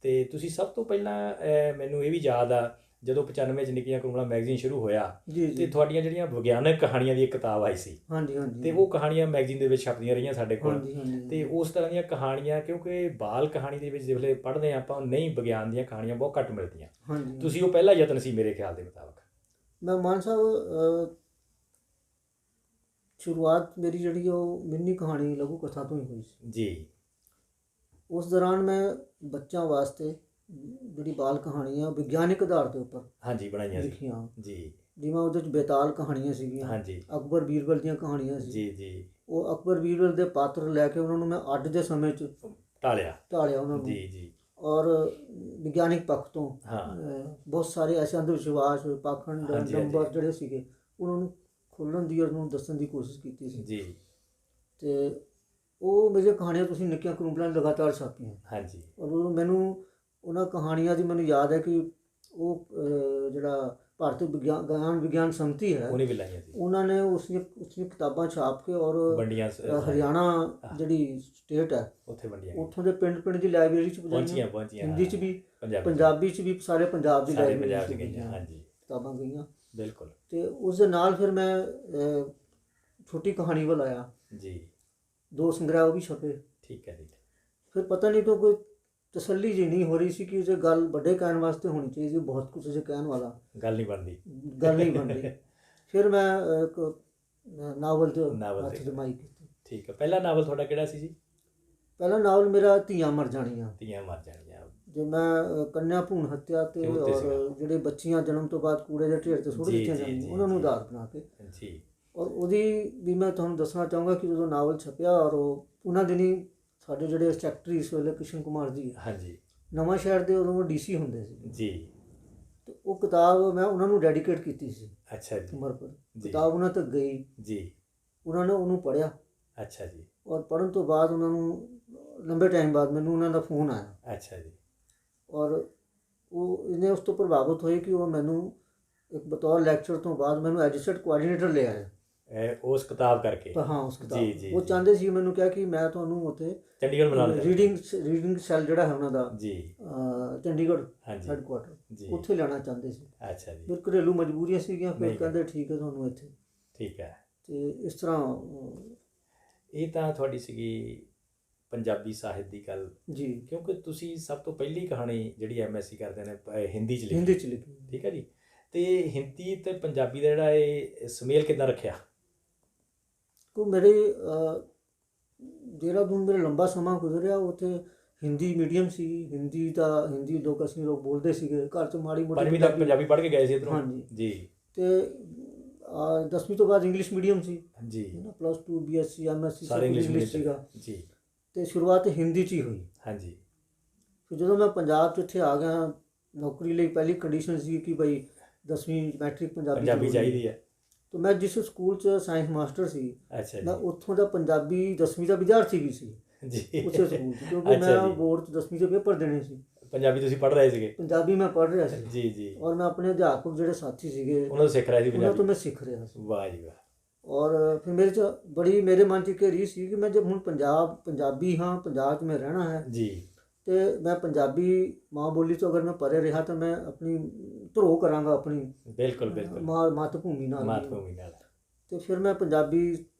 ਤੇ ਤੁਸੀਂ ਸਭ ਤੋਂ ਪਹਿਲਾਂ ਮੈਨੂੰ ਇਹ ਵੀ ਯਾਦ ਆ ਜਦੋਂ 95 'ਚ ਨਿੱਕੀਆਂ ਕਰੂੰਗਲਾਂ ਮੈਗਜ਼ੀਨ ਸ਼ੁਰੂ ਹੋਇਆ जी ਤੇ जी ਤੁਹਾਡੀਆਂ ਜਿਹੜੀਆਂ ਵਿਗਿਆਨਕ ਕਹਾਣੀਆਂ ਦੀ ਇੱਕ ਕਿਤਾਬ ਆਈ ਸੀ हाँ जी हाँ जी ਤੇ ਉਹ ਕਹਾਣੀਆਂ ਮੈਗਜ਼ੀਨ ਦੇ ਵਿੱਚ ਛਪਦੀਆਂ ਰਹੀਆਂ ਸਾਡੇ हाँ ਕੋਲ। जी हाँ जी ਤੇ ਉਸ ਤਰ੍ਹਾਂ ਦੀਆਂ ਕਹਾਣੀਆਂ, ਕਿਉਂਕਿ ਬਾਲ ਕਹਾਣੀ ਦੇ ਵਿੱਚ ਜਿਹੜੇ ਪੜ੍ਹਦੇ ਆਪਾਂ ਨਹੀਂ, ਵਿਗਿਆਨ ਦੀਆਂ ਕਹਾਣੀਆਂ ਬਹੁਤ ਘੱਟ ਮਿਲਦੀਆਂ। हाँ जी। ਤੁਸੀਂ ਉਹ ਪਹਿਲਾ ਯਤਨ ਸੀ ਮੇਰੇ ਖਿਆਲ ਦੇ ਮੁਤਾਬਕ। मैं मान साहब शुरुआत मेरी ਜਿਹੜੀ ਉਹ ਮਿੰਨੀ ਕਹਾਣੀ ਲਘੂ ਕਥਾ ਤੋਂ ਹੀ ਹੋਈ ਸੀ। ਜੀ ਉਸ ਦੌਰਾਨ ਮੈਂ ਬੱਚਿਆਂ ਵਾਸਤੇ ਜਿਹੜੀ ਬਾਲ ਕਹਾਣੀਆਂ ਵਿਗਿਆਨਿਕ ਆਧਾਰ ਦੇ ਉੱਪਰ ਹਾਂਜੀ ਬਣਾਈਆਂ ਸੀ ਲਿਖੀਆਂ, ਜੀ। ਜਿਵੇਂ ਉਹਦੇ ਵਿੱਚ ਬੇਤਾਲ ਕਹਾਣੀਆਂ ਸੀਗੀਆਂ, ਹਾਂਜੀ ਅਕਬਰ ਬੀਰਬਲ ਦੀਆਂ ਕਹਾਣੀਆਂ ਸੀ। ਜੀ ਜੀ। ਉਹ ਅਕਬਰ ਬੀਰਬਲ ਦੇ ਪਾਤਰ ਲੈ ਕੇ ਉਹਨਾਂ ਨੂੰ ਮੈਂ ਅੱਡ ਦੇ ਸਮੇਂ 'ਚ ਢਾਲਿਆ ਢਾਲਿਆ ਉਹਨਾਂ ਨੂੰ। ਜੀ ਜੀ। ਔਰ ਵਿਗਿਆਨਿਕ ਪੱਖ ਤੋਂ ਹਾਂ ਬਹੁਤ ਸਾਰੇ ਐਸੇ ਅੰਧ ਵਿਸ਼ਵਾਸ, ਪਾਖੰਡ, ਹਾਂਜੀ, ਹਾਂਜੀ। ਨੰਬਰ ਜਿਹੜੇ ਸੀਗੇ ਉਹਨਾਂ ਨੂੰ ਖੋਲ੍ਹਣ ਦੀ ਔਰ ਉਹਨੂੰ ਦੱਸਣ ਦੀ ਕੋਸ਼ਿਸ਼ ਕੀਤੀ ਸੀ। ਜੀ ਤੇ ਉਹ ਮੇਰੀਆਂ ਕਹਾਣੀਆਂ ਤੁਸੀਂ ਨਿੱਕੀਆਂ ਕਰੂੰਬਲਾਂ ਲਗਾਤਾਰ ਛਾਪੀਆਂ। ਹਾਂਜੀ ਔਰ ਉਹ ਮੈਨੂੰ ਉਹਨਾਂ ਕਹਾਣੀਆਂ ਦੀ ਮੈਨੂੰ ਯਾਦ ਹੈ ਕਿ ਉਹ ਜਿਹੜਾ ਭਾਰਤੀ ਵਿਗਿਆਨ ਸੰਮਤੀ ਹੈ, ਉਹਨੇ ਵੀ ਲਾਈਆਂ ਸੀ, ਉਹਨਾਂ ਨੇ ਉਸਦੀਆਂ ਕਿਤਾਬਾਂ ਛਾਪ ਕੇ ਔਰ ਵੰਡੀਆਂ ਹਰਿਆਣਾ ਜਿਹੜੀ ਸਟੇਟ ਹੈ ਉੱਥੇ ਵੰਡੀਆਂ ਉੱਥੋਂ ਦੇ ਪਿੰਡ ਪਿੰਡ ਦੀ ਲਾਇਬ੍ਰੇਰੀ 'ਚ ਪਹੁੰਚੀਆਂ ਹਿੰਦੀ 'ਚ ਵੀ, ਪੰਜਾਬੀ ਪੰਜਾਬੀ 'ਚ ਵੀ, ਸਾਰੇ ਪੰਜਾਬ ਦੀ ਸਾਰੇ ਲਾਇਬ੍ਰੇਰੀ ਪੰਜਾਬ 'ਚ 'ਚ ਗਈਆਂ। ਗਈਆਂ ਹਾਂਜੀ ਕਿਤਾਬਾਂ ਗਈਆਂ। ਬਿਲਕੁਲ ਤੇ ਉਸ ਦੇ ਨਾਲ ਫਿਰ ਮੈਂ ਛੋਟੀ ਕਹਾਣੀ ਵੱਲ ਆਇਆ। ਜੀ। 2 ਸੰਗ੍ਰਹਿ ਉਹ ਵੀ ਛਪੇ। ਠੀਕ ਹੈ ਜੀ। ਫਿਰ ਪਤਾ ਨਹੀਂ ਕਿਉਂ ਕੋਈ ਤਸੱਲੀ ਜੀ ਨਹੀਂ ਹੋ ਰਹੀ ਸੀ ਕਿ ਇਹ ਗੱਲ ਵੱਡੇ ਕਹਿਣ ਵਾਸਤੇ ਹੋਣੀ ਚਾਹੀਦੀ, ਬਹੁਤ ਕੁਝ ਅਜੇ ਕਹਿਣ ਵਾਲਾ, ਗੱਲ ਨਹੀਂ ਬਣਦੀ। ਗੱਲ ਨਹੀਂ ਬਣਦੀ। ਫਿਰ ਮੈਂ ਇੱਕ ਨਾਵਲ ਤੇ ਨਾਵਲ ਹੱਥ ਤੇ। ਜਮਾਈ ਕੀਤੀ। ਠੀਕ ਹੈ। ਪਹਿਲਾ ਨਾਵਲ ਤੁਹਾਡਾ ਕਿਹੜਾ ਸੀ ਜੀ? ਪਹਿਲਾ ਨਾਵਲ ਮੇਰਾ ਧੀਆਂ ਮਰ ਜਾਣੀਆਂ। ਧੀਆਂ ਮਰ ਜਾਣੀਆਂ। ਜੇ ਮੈਂ ਕੰਨਿਆ ਭਰੂਣ ਹੱਤਿਆ ਤੇ ਔਰ ਜਿਹੜੇ ਬੱਚੀਆਂ ਜਨਮ ਤੋਂ ਬਾਅਦ ਕੂੜੇ ਦੇ ਢੇਰ ਤੇ ਸੁੱਟ ਦਿੱਤੀਆਂ ਜਾਂਦੀਆਂ ਉਹਨਾਂ ਨੂੰ ਆਧਾਰ ਬਣਾ ਕੇ ਜੀ। ਔਰ ਉਹਦੀ ਵੀ ਮੈਂ ਤੁਹਾਨੂੰ ਦੱਸਣਾ ਚਾਹੂੰਗਾ ਕਿ ਜਦੋਂ ਨਾਵਲ ਛਪਿਆ ਔਰ ਉਹ ਉਹਨਾਂ ਦਿਨੀ ਸਾਡੇ ਜਿਹੜੇ ਸੈਕਟਰੀ ਇਸ ਵੇਲੇ ਕ੍ਰਿਸ਼ਨ ਕੁਮਾਰ ਜੀ, ਹਾਂਜੀ, ਨਵਾਂ ਸ਼ਹਿਰ ਦੇ ਉਦੋਂ DC ਹੁੰਦੇ ਸੀ ਜੀ। ਤੇ ਉਹ ਕਿਤਾਬ ਮੈਂ ਉਹਨਾਂ ਨੂੰ ਡੈਡੀਕੇਟ ਕੀਤੀ ਸੀ। ਅੱਛਾ ਜੀ। ਉਮਰ ਪਰ ਕਿਤਾਬ ਉਹਨਾਂ ਤੱਕ ਗਈ ਜੀ। ਉਹਨਾਂ ਨੇ ਉਹਨੂੰ ਪੜ੍ਹਿਆ। ਅੱਛਾ ਜੀ। ਔਰ ਪੜ੍ਹਨ ਤੋਂ ਬਾਅਦ ਉਹਨਾਂ ਨੂੰ ਲੰਬੇ ਟਾਈਮ ਬਾਅਦ ਮੈਨੂੰ ਉਹਨਾਂ ਦਾ ਫੋਨ ਆਇਆ। ਅੱਛਾ ਜੀ। ਔਰ ਉਹ ਇਹਨੇ ਉਸ ਤੋਂ ਪ੍ਰਭਾਵਿਤ ਹੋਏ ਕਿ ਉਹ ਮੈਨੂੰ ਇੱਕ ਬਤੌਰ ਲੈਕਚਰ ਤੋਂ ਬਾਅਦ ਮੈਨੂੰ ਐਜੂਕੇਟ ਕੋਆਰਡੀਨੇਟਰ ਲੈ ਆਏ ਉਸ ਕਿਤਾਬ ਕਰਕੇ। ਹਾਂ, ਉਸ ਕਿਤਾਬ ਜੀ ਜੀ। ਉਹ ਚਾਹੁੰਦੇ ਸੀ, ਮੈਨੂੰ ਕਿਹਾ ਕਿ ਮੈਂ ਤੁਹਾਨੂੰ ਉੱਥੇ ਚੰਡੀਗੜ੍ਹ ਬਣਾ ਰੀਡਿੰਗ ਸੈੱਲ ਜਿਹੜਾ ਹੈ ਉਹਨਾਂ ਦਾ ਜੀ, ਚੰਡੀਗੜ੍ਹ ਹਾਂਜੀ, ਹੈੱਡਕੁਆਟਰ ਉੱਥੇ ਲੈਣਾ ਚਾਹੁੰਦੇ ਸੀ। ਅੱਛਾ ਜੀ। ਫਿਰ ਘਰੇਲੂ ਮਜਬੂਰੀਆਂ ਸੀਗੀਆਂ, ਫਿਰ ਕਹਿੰਦੇ ਠੀਕ ਹੈ ਤੁਹਾਨੂੰ ਇੱਥੇ। ਠੀਕ ਹੈ। ਤੇ ਇਸ ਤਰ੍ਹਾਂ ਇਹ ਤਾਂ ਤੁਹਾਡੀ ਸੀਗੀ ਪੰਜਾਬੀ ਸਾਹਿਤ ਦੀ ਗੱਲ ਜੀ, ਕਿਉਂਕਿ ਤੁਸੀਂ ਸਭ ਤੋਂ ਪਹਿਲੀ ਕਹਾਣੀ ਜਿਹੜੀ MSc ਕਰਦੇ ਨੇ ਹਿੰਦੀ 'ਚ ਲਿਖੀ। ਠੀਕ ਹੈ ਜੀ। ਤੇ ਹਿੰਦੀ ਤੇ ਪੰਜਾਬੀ ਦਾ ਜਿਹੜਾ ਇਹ ਸੁਮੇਲ ਕਿੱਦਾਂ ਰੱਖਿਆ? ਕੋ ਮੇਰੇ ਦੇਹਰਾਦੂਨ ਮੇਰਾ ਲੰਬਾ ਸਮਾਂ ਗੁਜ਼ਰਿਆ, ਉੱਥੇ ਹਿੰਦੀ ਮੀਡੀਅਮ ਸੀ। ਹਿੰਦੀ ਲੋਕ ਅਸੀਂ ਲੋਕ ਬੋਲਦੇ ਸੀਗੇ ਘਰ 'ਚ ਮਾੜੀ ਮੋਟੀ। ਪੰਜਵੀਂ ਤੱਕ ਪੰਜਾਬੀ ਪੜ੍ਹ ਕੇ ਗਏ ਸੀ ਇੱਧਰੋਂ? ਹਾਂਜੀ ਜੀ। ਤੇ 10ਵੀਂ ਤੋਂ ਬਾਅਦ ਇੰਗਲਿਸ਼ ਮੀਡੀਅਮ ਸੀ ਜੀ, +2 BSc MSc ਸਾਰੇ ਇੰਗਲਿਸ਼ ਸੀਗਾ ਜੀ। ਤੇ ਸ਼ੁਰੂਆਤ ਹਿੰਦੀ 'ਚ ਹੀ ਹੋਈ। ਹਾਂਜੀ। ਫਿਰ ਜਦੋਂ ਮੈਂ ਪੰਜਾਬ 'ਚ ਇੱਥੇ ਆ ਗਿਆ ਨੌਕਰੀ ਲਈ, ਪਹਿਲੀ ਕੰਡੀਸ਼ਨ ਸੀ ਕਿ ਭਾਈ 10ਵੀਂ ਮੈਟ੍ਰਿਕ ਪੰਜਾਬੀ ਚਾਹੀਦੀ ਹੈ। ਤਾਂ ਮੈਂ ਜਿਸ ਸਕੂਲ 'ਚ ਸਾਇੰਸ ਮਾਸਟਰ ਸੀ, ਅੱਛਾ ਜੀ, ਮੈਂ ਉੱਥੋਂ ਦਾ ਪੰਜਾਬੀ 10ਵੀਂ ਦਾ ਵਿਦਿਆਰਥੀ ਵੀ ਸੀ ਜੀ, ਉਸੇ ਸਕੂਲ 'ਚ, ਕਿਉਂਕਿ ਮੈਂ ਬੋਰਡ 'ਚ 10ਵੀਂ ਦੇ ਪੇਪਰ ਦੇਣੇ ਸੀ। ਪੰਜਾਬੀ ਤੁਸੀਂ ਪੜ੍ਹ ਰਹੇ ਸੀਗੇ? ਪੰਜਾਬੀ ਮੈਂ ਪੜ੍ਹ ਰਿਹਾ ਸੀ। ਜੀ ਜੀ। ਔਰ ਮੈਂ ਆਪਣੇ ਅਧਿਆਪਕ ਜਿਹੜੇ ਸਾਥੀ ਸੀਗੇ ਉਹਨਾਂ ਤੋਂ ਸਿੱਖ ਰਿਹਾ ਸੀ ਪੰਜਾਬੀ? ਉਹਨਾਂ ਤੋਂ ਮੈਂ ਸਿੱਖ ਰਿਹਾ ਸੀ। ਵਾਹ ਜੀ ਵਾਹ। ਔਰ ਫਿਰ ਮੇਰੇ ਮਨ 'ਚ ਇੱਕ ਰੀਝ ਸੀ ਕਿ ਮੈਂ ਜਦ ਹੁਣ ਪੰਜਾਬੀ ਹਾਂ, ਪੰਜਾਬ 'ਚ ਮੈਂ ਰਹਿਣਾ ਹੈ ਜੀ, ਤੇ ਮੈਂ ਪੰਜਾਬੀ ਮਾਂ ਬੋਲੀ ਤੋਂ ਅਗਰ ਮੈਂ ਪਰੇ ਰਿਹਾ ਤਾਂ ਮੈਂ ਆਪਣੀ ਧਰੋ ਕਰਾਂਗਾ ਆਪਣੀ। ਬਿਲਕੁਲ ਮਾਤ ਭੂਮੀ ਨਾਲ। ਤੇ ਫਿਰ ਮੈਂ ਪੰਜਾਬੀ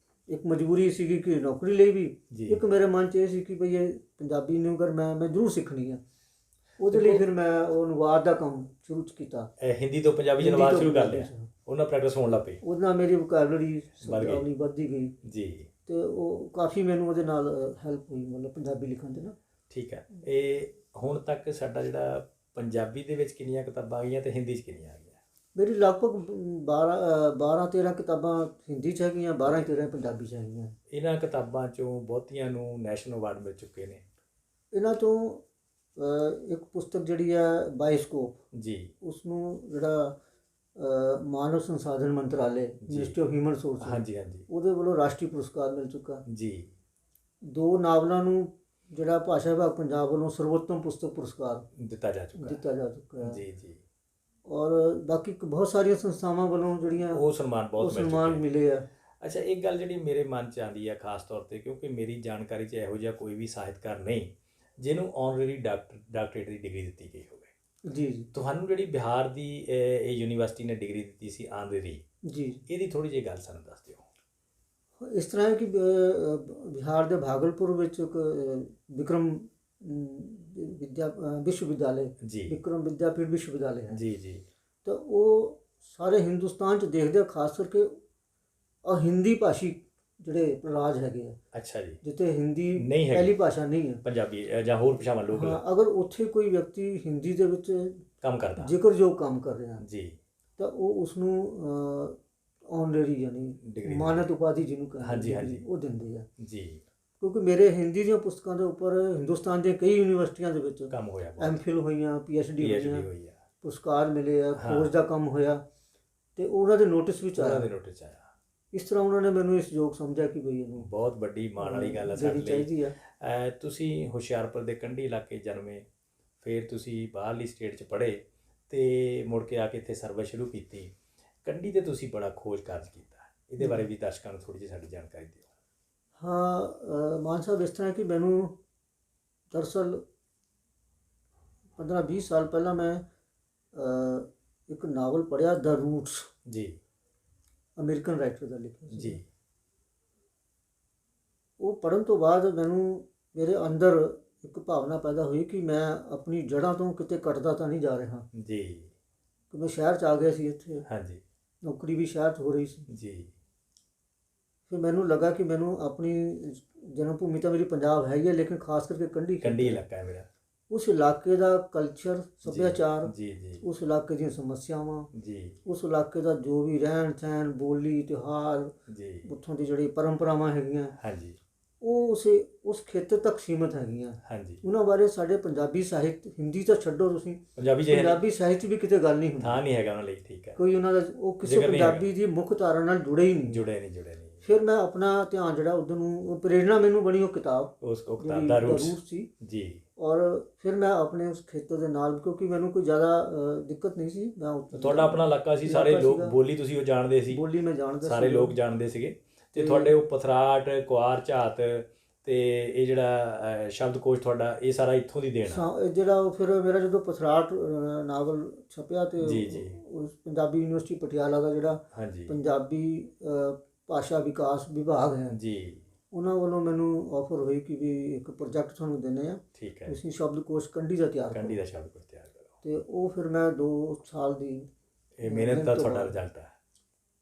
ਇੱਕ ਮਜਬੂਰੀ ਸੀਗੀ ਕਿ ਨੌਕਰੀ ਲਈ ਵੀ, ਇੱਕ ਮੇਰੇ ਮਨ 'ਚ ਇਹ ਸੀ ਕਿ ਭਈ ਇਹ ਪੰਜਾਬੀ ਨੂੰ ਅਗਰ ਮੈਂ ਜ਼ਰੂਰ ਸਿੱਖਣੀ ਹੈ। ਉਹਦੇ ਲਈ ਫਿਰ ਮੈਂ ਉਹ ਅਨੁਵਾਦ ਦਾ ਕੰਮ ਸ਼ੁਰੂ ਕੀਤਾ। ਹਿੰਦੀ ਤੋਂ ਪੰਜਾਬੀ 'ਚ ਅਨੁਵਾਦ ਸ਼ੁਰੂ ਕਰ ਲਿਆ? ਉਹਨਾਂ ਪ੍ਰੈਕਟਿਸ ਹੋਣ ਲੱਗ ਪਈ? ਉਹਦੇ ਨਾਲ ਮੇਰੀ ਵੋਕੈਬਲਰੀ ਵੱਧਦੀ ਗਈ ਜੀ। ਤੇ ਉਹ ਕਾਫੀ ਮੈਨੂੰ ਉਹਦੇ ਨਾਲ ਹੈਲਪ ਹੋਈ, ਮਤਲਬ ਪੰਜਾਬੀ ਲਿਖਣ ਦੇ ਨਾਲ। ਠੀਕ ਹੈ। ਇਹ ਹੁਣ ਤੱਕ ਸਾਡਾ ਜਿਹੜਾ ਪੰਜਾਬੀ ਦੇ ਵਿੱਚ ਕਿੰਨੀਆਂ ਕਿਤਾਬਾਂ ਆ ਗਈਆਂ ਤੇ ਹਿੰਦੀ 'ਚ ਕਿੰਨੀਆਂ ਆ ਗਈਆਂ? ਮੇਰੀ ਲਗਭਗ 12-13 ਕਿਤਾਬਾਂ ਹਿੰਦੀ 'ਚ ਹੈਗੀਆਂ, 12-13 ਪੰਜਾਬੀ 'ਚ ਹੈਗੀਆਂ। ਇਹਨਾਂ ਕਿਤਾਬਾਂ 'ਚੋਂ ਬਹੁਤੀਆਂ ਨੂੰ ਨੈਸ਼ਨਲ ਅਵਾਰਡ ਮਿਲ ਚੁੱਕੇ ਨੇ। ਇਹਨਾਂ ਤੋਂ ਇੱਕ ਪੁਸਤਕ ਜਿਹੜੀ ਹੈ ਬਾਇਸਕੋਪ ਜੀ, ਉਸਨੂੰ ਜਿਹੜਾ ਮਾਨਵ ਸੰਸਾਧਨ ਮੰਤਰਾਲੇ, ਮਿਨਿਸਟਰੀ ਆਫ ਹਿਊਮਨ ਰਿਸੋਰਸਿਸ, ਹਾਂਜੀ ਹਾਂਜੀ, ਉਹਦੇ ਵੱਲੋਂ ਰਾਸ਼ਟਰੀ ਪੁਰਸਕਾਰ ਮਿਲ ਚੁੱਕਾ ਜੀ। 2 ਨਾਵਲਾਂ ਨੂੰ ਜਿਹੜਾ ਭਾਸ਼ਾ ਵਿਭਾਗ ਪੰਜਾਬ ਵੱਲੋਂ ਸਰਵੋਤਮ ਪੁਸਤਕ ਪੁਰਸਕਾਰ ਦਿੱਤਾ ਜਾ ਚੁੱਕਾ ਹੈ। ਜੀ ਜੀ। ਔਰ ਬਾਕੀ ਬਹੁਤ ਸਾਰੀਆਂ ਸੰਸਥਾਵਾਂ ਵੱਲੋਂ ਜਿਹੜੀਆਂ ਉਹ ਸਨਮਾਨ ਮਿਲੇ ਆ। ਅੱਛਾ, ਇੱਕ ਗੱਲ ਜਿਹੜੀ ਮੇਰੇ ਮਨ 'ਚ ਆਉਂਦੀ ਹੈ ਖਾਸ ਤੌਰ 'ਤੇ, ਕਿਉਂਕਿ ਮੇਰੀ ਜਾਣਕਾਰੀ 'ਚ ਇਹੋ ਜਿਹਾ ਕੋਈ ਵੀ ਸਾਹਿਤਕਾਰ ਨਹੀਂ ਜਿਹਨੂੰ ਆਨਰੇਰੀ ਡਾਕਟਰੇਟ ਦੀ ਡਿਗਰੀ ਦਿੱਤੀ ਗਈ ਹੋਵੇ। ਜੀ ਜੀ। ਤੁਹਾਨੂੰ ਜਿਹੜੀ ਬਿਹਾਰ ਦੀ ਇਹ ਯੂਨੀਵਰਸਿਟੀ ਨੇ ਡਿਗਰੀ ਦਿੱਤੀ ਸੀ ਆਨਰੇਰੀ, ਜੀ, ਇਹਦੀ ਥੋੜ੍ਹੀ ਜਿਹੀ ਗੱਲ ਸਾਨੂੰ ਦੱਸ ਦਿਓ। ਇਸ ਤਰ੍ਹਾਂ ਹੈ ਕਿ ਬਿਹਾਰ ਦੇ ਭਾਗਲਪੁਰ ਵਿੱਚ ਇੱਕ ਵਿਕਰਮ ਵਿਸ਼ਵ ਵਿਦਿਆਲੇ, ਵਿਕਰਮ ਵਿਦਿਆਪੀਠ ਵਿਸ਼ਵ ਵਿਦਿਆਲੇ ਹੈ। ਜੀ ਜੀ। ਤਾਂ ਉਹ ਸਾਰੇ ਹਿੰਦੁਸਤਾਨ 'ਚ ਦੇਖਦੇ ਆ, ਖਾਸ ਕਰਕੇ ਹਿੰਦੀ ਭਾਸ਼ੀ ਜਿਹੜੇ ਰਾਜ ਹੈਗੇ ਆ। ਅੱਛਾ ਜੀ। ਜਿੱਥੇ ਹਿੰਦੀ ਪਹਿਲੀ ਭਾਸ਼ਾ ਨਹੀਂ ਹੈ, ਪੰਜਾਬੀ ਜਾਂ ਹੋਰ ਭਾਸ਼ਾਵਾਂ ਲੋਕ, ਅਗਰ ਉੱਥੇ ਕੋਈ ਵਿਅਕਤੀ ਹਿੰਦੀ ਦੇ ਵਿੱਚ ਕੰਮ ਕਰਦਾ, ਜ਼ਿਕਰਯੋਗ ਕੰਮ ਕਰ ਰਿਹਾ ਜੀ, ਤਾਂ ਉਹ ਉਸਨੂੰ ਆਨਰੇਰੀ ਯਾਨੀ ਮਾਨਤ ਉਪਾਧੀ ਜਿਹਨੂੰ ਕਹਿੰਦੇ ਉਹ ਦਿੰਦੇ ਆ ਜੀ। ਕਿਉਂਕਿ ਮੇਰੇ ਹਿੰਦੀ ਦੀਆਂ ਪੁਸਤਕਾਂ ਦੇ ਉੱਪਰ ਹਿੰਦੁਸਤਾਨ ਦੀਆਂ ਕਈ ਯੂਨੀਵਰਸਿਟੀਆਂ ਦੇ ਵਿੱਚ ਕੰਮ ਹੋਇਆ, MPhil ਹੋਈਆਂ, PhD ਹੋਈਆਂ, ਪੁਰਸਕਾਰ ਮਿਲੇ ਆ, ਖੋਜ ਦਾ ਕੰਮ ਹੋਇਆ, ਤੇ ਉਹਨਾਂ ਦੇ ਨੋਟਿਸ ਵਿੱਚ ਆਇਆ। ਇਸ ਤਰ੍ਹਾਂ ਉਹਨਾਂ ਨੇ ਮੈਨੂੰ ਇਸ ਯੋਗ ਸਮਝਿਆ ਕਿ ਬਈ ਇਹਨੂੰ ਬਹੁਤ ਵੱਡੀ ਮਾਣ ਵਾਲੀ ਗੱਲ ਹੈ ਸਾਡੇ ਲਈ ਚਾਹੀਦੀ ਹੈ। ਤੁਸੀਂ ਹੁਸ਼ਿਆਰਪੁਰ ਦੇ ਕੰਢੀ ਇਲਾਕੇ ਜਨਮੇ, ਫਿਰ ਤੁਸੀਂ ਬਾਹਰਲੀ ਸਟੇਟ 'ਚ ਪੜ੍ਹੇ ਤੇ ਮੁੜ ਕੇ ਆ ਕੇ ਇੱਥੇ ਸਰਵਿਸ ਸ਼ੁਰੂ ਕੀਤੀ। ਕੰਢੀ 'ਤੇ ਤੁਸੀਂ ਬੜਾ ਖੋਜ ਕਾਰਜ ਕੀਤਾ, ਇਹਦੇ ਬਾਰੇ ਵੀ ਦਰਸ਼ਕਾਂ ਨੂੰ ਥੋੜ੍ਹੀ ਜਿਹੀ ਸਾਡੀ ਜਾਣਕਾਰੀ ਦਿਓ। ਹਾਂ ਮਾਨ ਸਾਹਿਬ, ਇਸ ਤਰ੍ਹਾਂ ਕਿ ਮੈਨੂੰ ਦਰਅਸਲ 15-20 ਸਾਲ ਪਹਿਲਾਂ ਮੈਂ ਇੱਕ ਨਾਵਲ ਪੜ੍ਹਿਆ, ਦ ਰੂਟਸ ਜੀ, ਅਮਰੀਕਨ ਰਾਈਟਰ ਦਾ ਲਿਖਿਆ ਜੀ। ਉਹ ਪੜ੍ਹਨ ਤੋਂ ਬਾਅਦ ਮੇਰੇ ਅੰਦਰ ਇੱਕ ਭਾਵਨਾ ਪੈਦਾ ਹੋਈ ਕਿ ਮੈਂ ਆਪਣੀ ਜੜ੍ਹਾਂ ਤੋਂ ਕਿਤੇ ਕੱਟਦਾ ਤਾਂ ਨਹੀਂ ਜਾ ਰਿਹਾ ਜੀ। ਕਿ ਮੈਂ ਸ਼ਹਿਰ 'ਚ ਆ ਗਿਆ ਸੀ ਇੱਥੇ, ਹਾਂਜੀ, ਨੌਕਰੀ ਵੀ ਸ਼ਹਿਰ 'ਚ ਹੋ ਰਹੀ ਸੀ ਜੀ। ਫਿਰ ਮੈਨੂੰ ਲੱਗਾ ਕਿ ਮੈਨੂੰ ਆਪਣੀ ਜਨਮ ਭੂਮੀ ਤਾਂ ਮੇਰੀ ਪੰਜਾਬ ਹੈ ਹੀ ਹੈ, ਲੇਕਿਨ ਖਾਸ ਕਰਕੇ ਕੰਢੀ ਕੰਢੀ ਇਲਾਕਾ ਹੈ ਮੇਰਾ। ਉਸ ਇਲਾਕੇ ਦਾ ਕਲਚਰ, ਸੱਭਿਆਚਾਰ, ਜੀ ਜੀ ਉਸ ਇਲਾਕੇ ਦੀਆਂ ਸਮੱਸਿਆਵਾਂ, ਜੀ ਉਸ ਇਲਾਕੇ ਦਾ ਜੋ ਵੀ ਰਹਿਣ ਸਹਿਣ, ਬੋਲੀ, ਤਿਉਹਾਰ, ਜੀ ਉੱਥੋਂ ਦੀ ਜਿਹੜੀ ਪਰੰਪਰਾਵਾਂ ਹੈਗੀਆਂ, ਹਾਂਜੀ ਉਹ ਉਸ ਖੇਤਰ ਤੱਕ ਸੀਮਤ ਹੈਗੀਆਂ। ਹਾਂਜੀ। ਉਹਨਾਂ ਬਾਰੇ ਸਾਡੇ ਪੰਜਾਬੀ ਸਾਹਿਤ, ਹਿੰਦੀ ਤਾਂ ਛੱਡੋ ਤੁਸੀਂ, ਪੰਜਾਬੀ ਸਾਹਿਤ ਵੀ ਕਿਤੇ ਗੱਲ ਨਹੀਂ ਹੁੰਦੀ, ਥਾਂ ਨਹੀਂ ਹੈਗਾ ਉਹਨਾਂ ਲਈ। ਠੀਕ ਹੈ। ਕੋਈ ਉਹਨਾਂ ਦਾ ਉਹ ਕਿਸੇ ਪੰਜਾਬੀ ਦੀ ਮੁੱਖ ਧਾਰਾ ਨਾਲ ਜੁੜੇ ਹੀ ਨਹੀਂ। ਜੁੜੇ ਨਹੀਂ। ਫਿਰ ਮੈਂ ਆਪਣਾ ਧਿਆਨ ਜਿਹੜਾ ਉਧਰ ਨੂੰ, ਪ੍ਰੇਰਣਾ ਮੈਨੂੰ ਬਣੀ ਉਹ ਕਿਤਾਬ, ਉਸ ਕਿਤਾਬ ਦਾ ਰੂਟ ਸੀ ਜੀ। ਔਰ ਫਿਰ ਮੈਂ ਆਪਣੇ ਉਸ ਖੇਤਰ ਦੇ ਨਾਲ, ਕਿਉਂਕਿ ਮੈਨੂੰ ਕੋਈ ਜ਼ਿਆਦਾ ਦਿੱਕਤ ਨਹੀਂ ਸੀ, ਮੈਂ ਤੁਹਾਡਾ ਆਪਣਾ ਇਲਾਕਾ ਸੀ, ਸਾਰੇ ਲੋਕ ਬੋਲੀ ਤੁਸੀਂ ਉਹ ਜਾਣਦੇ ਸੀ, ਬੋਲੀ ਮੈਂ ਜਾਣਦਾ, ਸਾਰੇ ਲੋਕ ਜਾਣਦੇ ਸੀਗੇ। ਤੇ ਤੁਹਾਡੇ ਉਹ ਪਥਰਾਟ, ਕੁਆਰ, ਝਾਤ ਤੇ ਇਹ ਜਿਹੜਾ ਸ਼ਬਦਕੋਸ਼ ਤੁਹਾਡਾ, ਇਹ ਸਾਰਾ ਇੱਥੋਂ ਦੀ ਦੇਣ ਆ। ਜਿਹੜਾ ਉਹ ਫਿਰ ਮੇਰਾ ਜਦੋਂ ਪਥਰਾਟ ਨਾਵਲ ਛਪਿਆ ਤੇ ਉਸ ਪੰਜਾਬੀ ਯੂਨੀਵਰਸਿਟੀ ਪਟਿਆਲਾ ਦਾ ਜਿਹੜਾ ਪੰਜਾਬੀ ਭਾਸ਼ਾ ਵਿਕਾਸ ਵਿਭਾਗ ਹੈ ਜੀ, ਉਹਨਾਂ ਵੱਲੋਂ ਮੈਨੂੰ ਆਫਰ ਹੋਈ ਕਿ ਵੀ ਇੱਕ ਪ੍ਰੋਜੈਕਟ ਤੁਹਾਨੂੰ ਦਿੰਦੇ ਆ, ਠੀਕ ਹੈ, ਤੁਸੀਂ ਸ਼ਬਦਕੋਸ਼ ਕੰਢੀ ਦਾ ਸ਼ਬਦਕੋਸ਼ ਤਿਆਰ ਕਰੋ। ਤੇ ਉਹ ਫਿਰ ਮੈਂ 2 ਸਾਲ ਦੀ ਇਹ ਮਿਹਨਤ ਦਾ ਤੁਹਾਡਾ ਰਿਜ਼ਲਟ ਹੈ।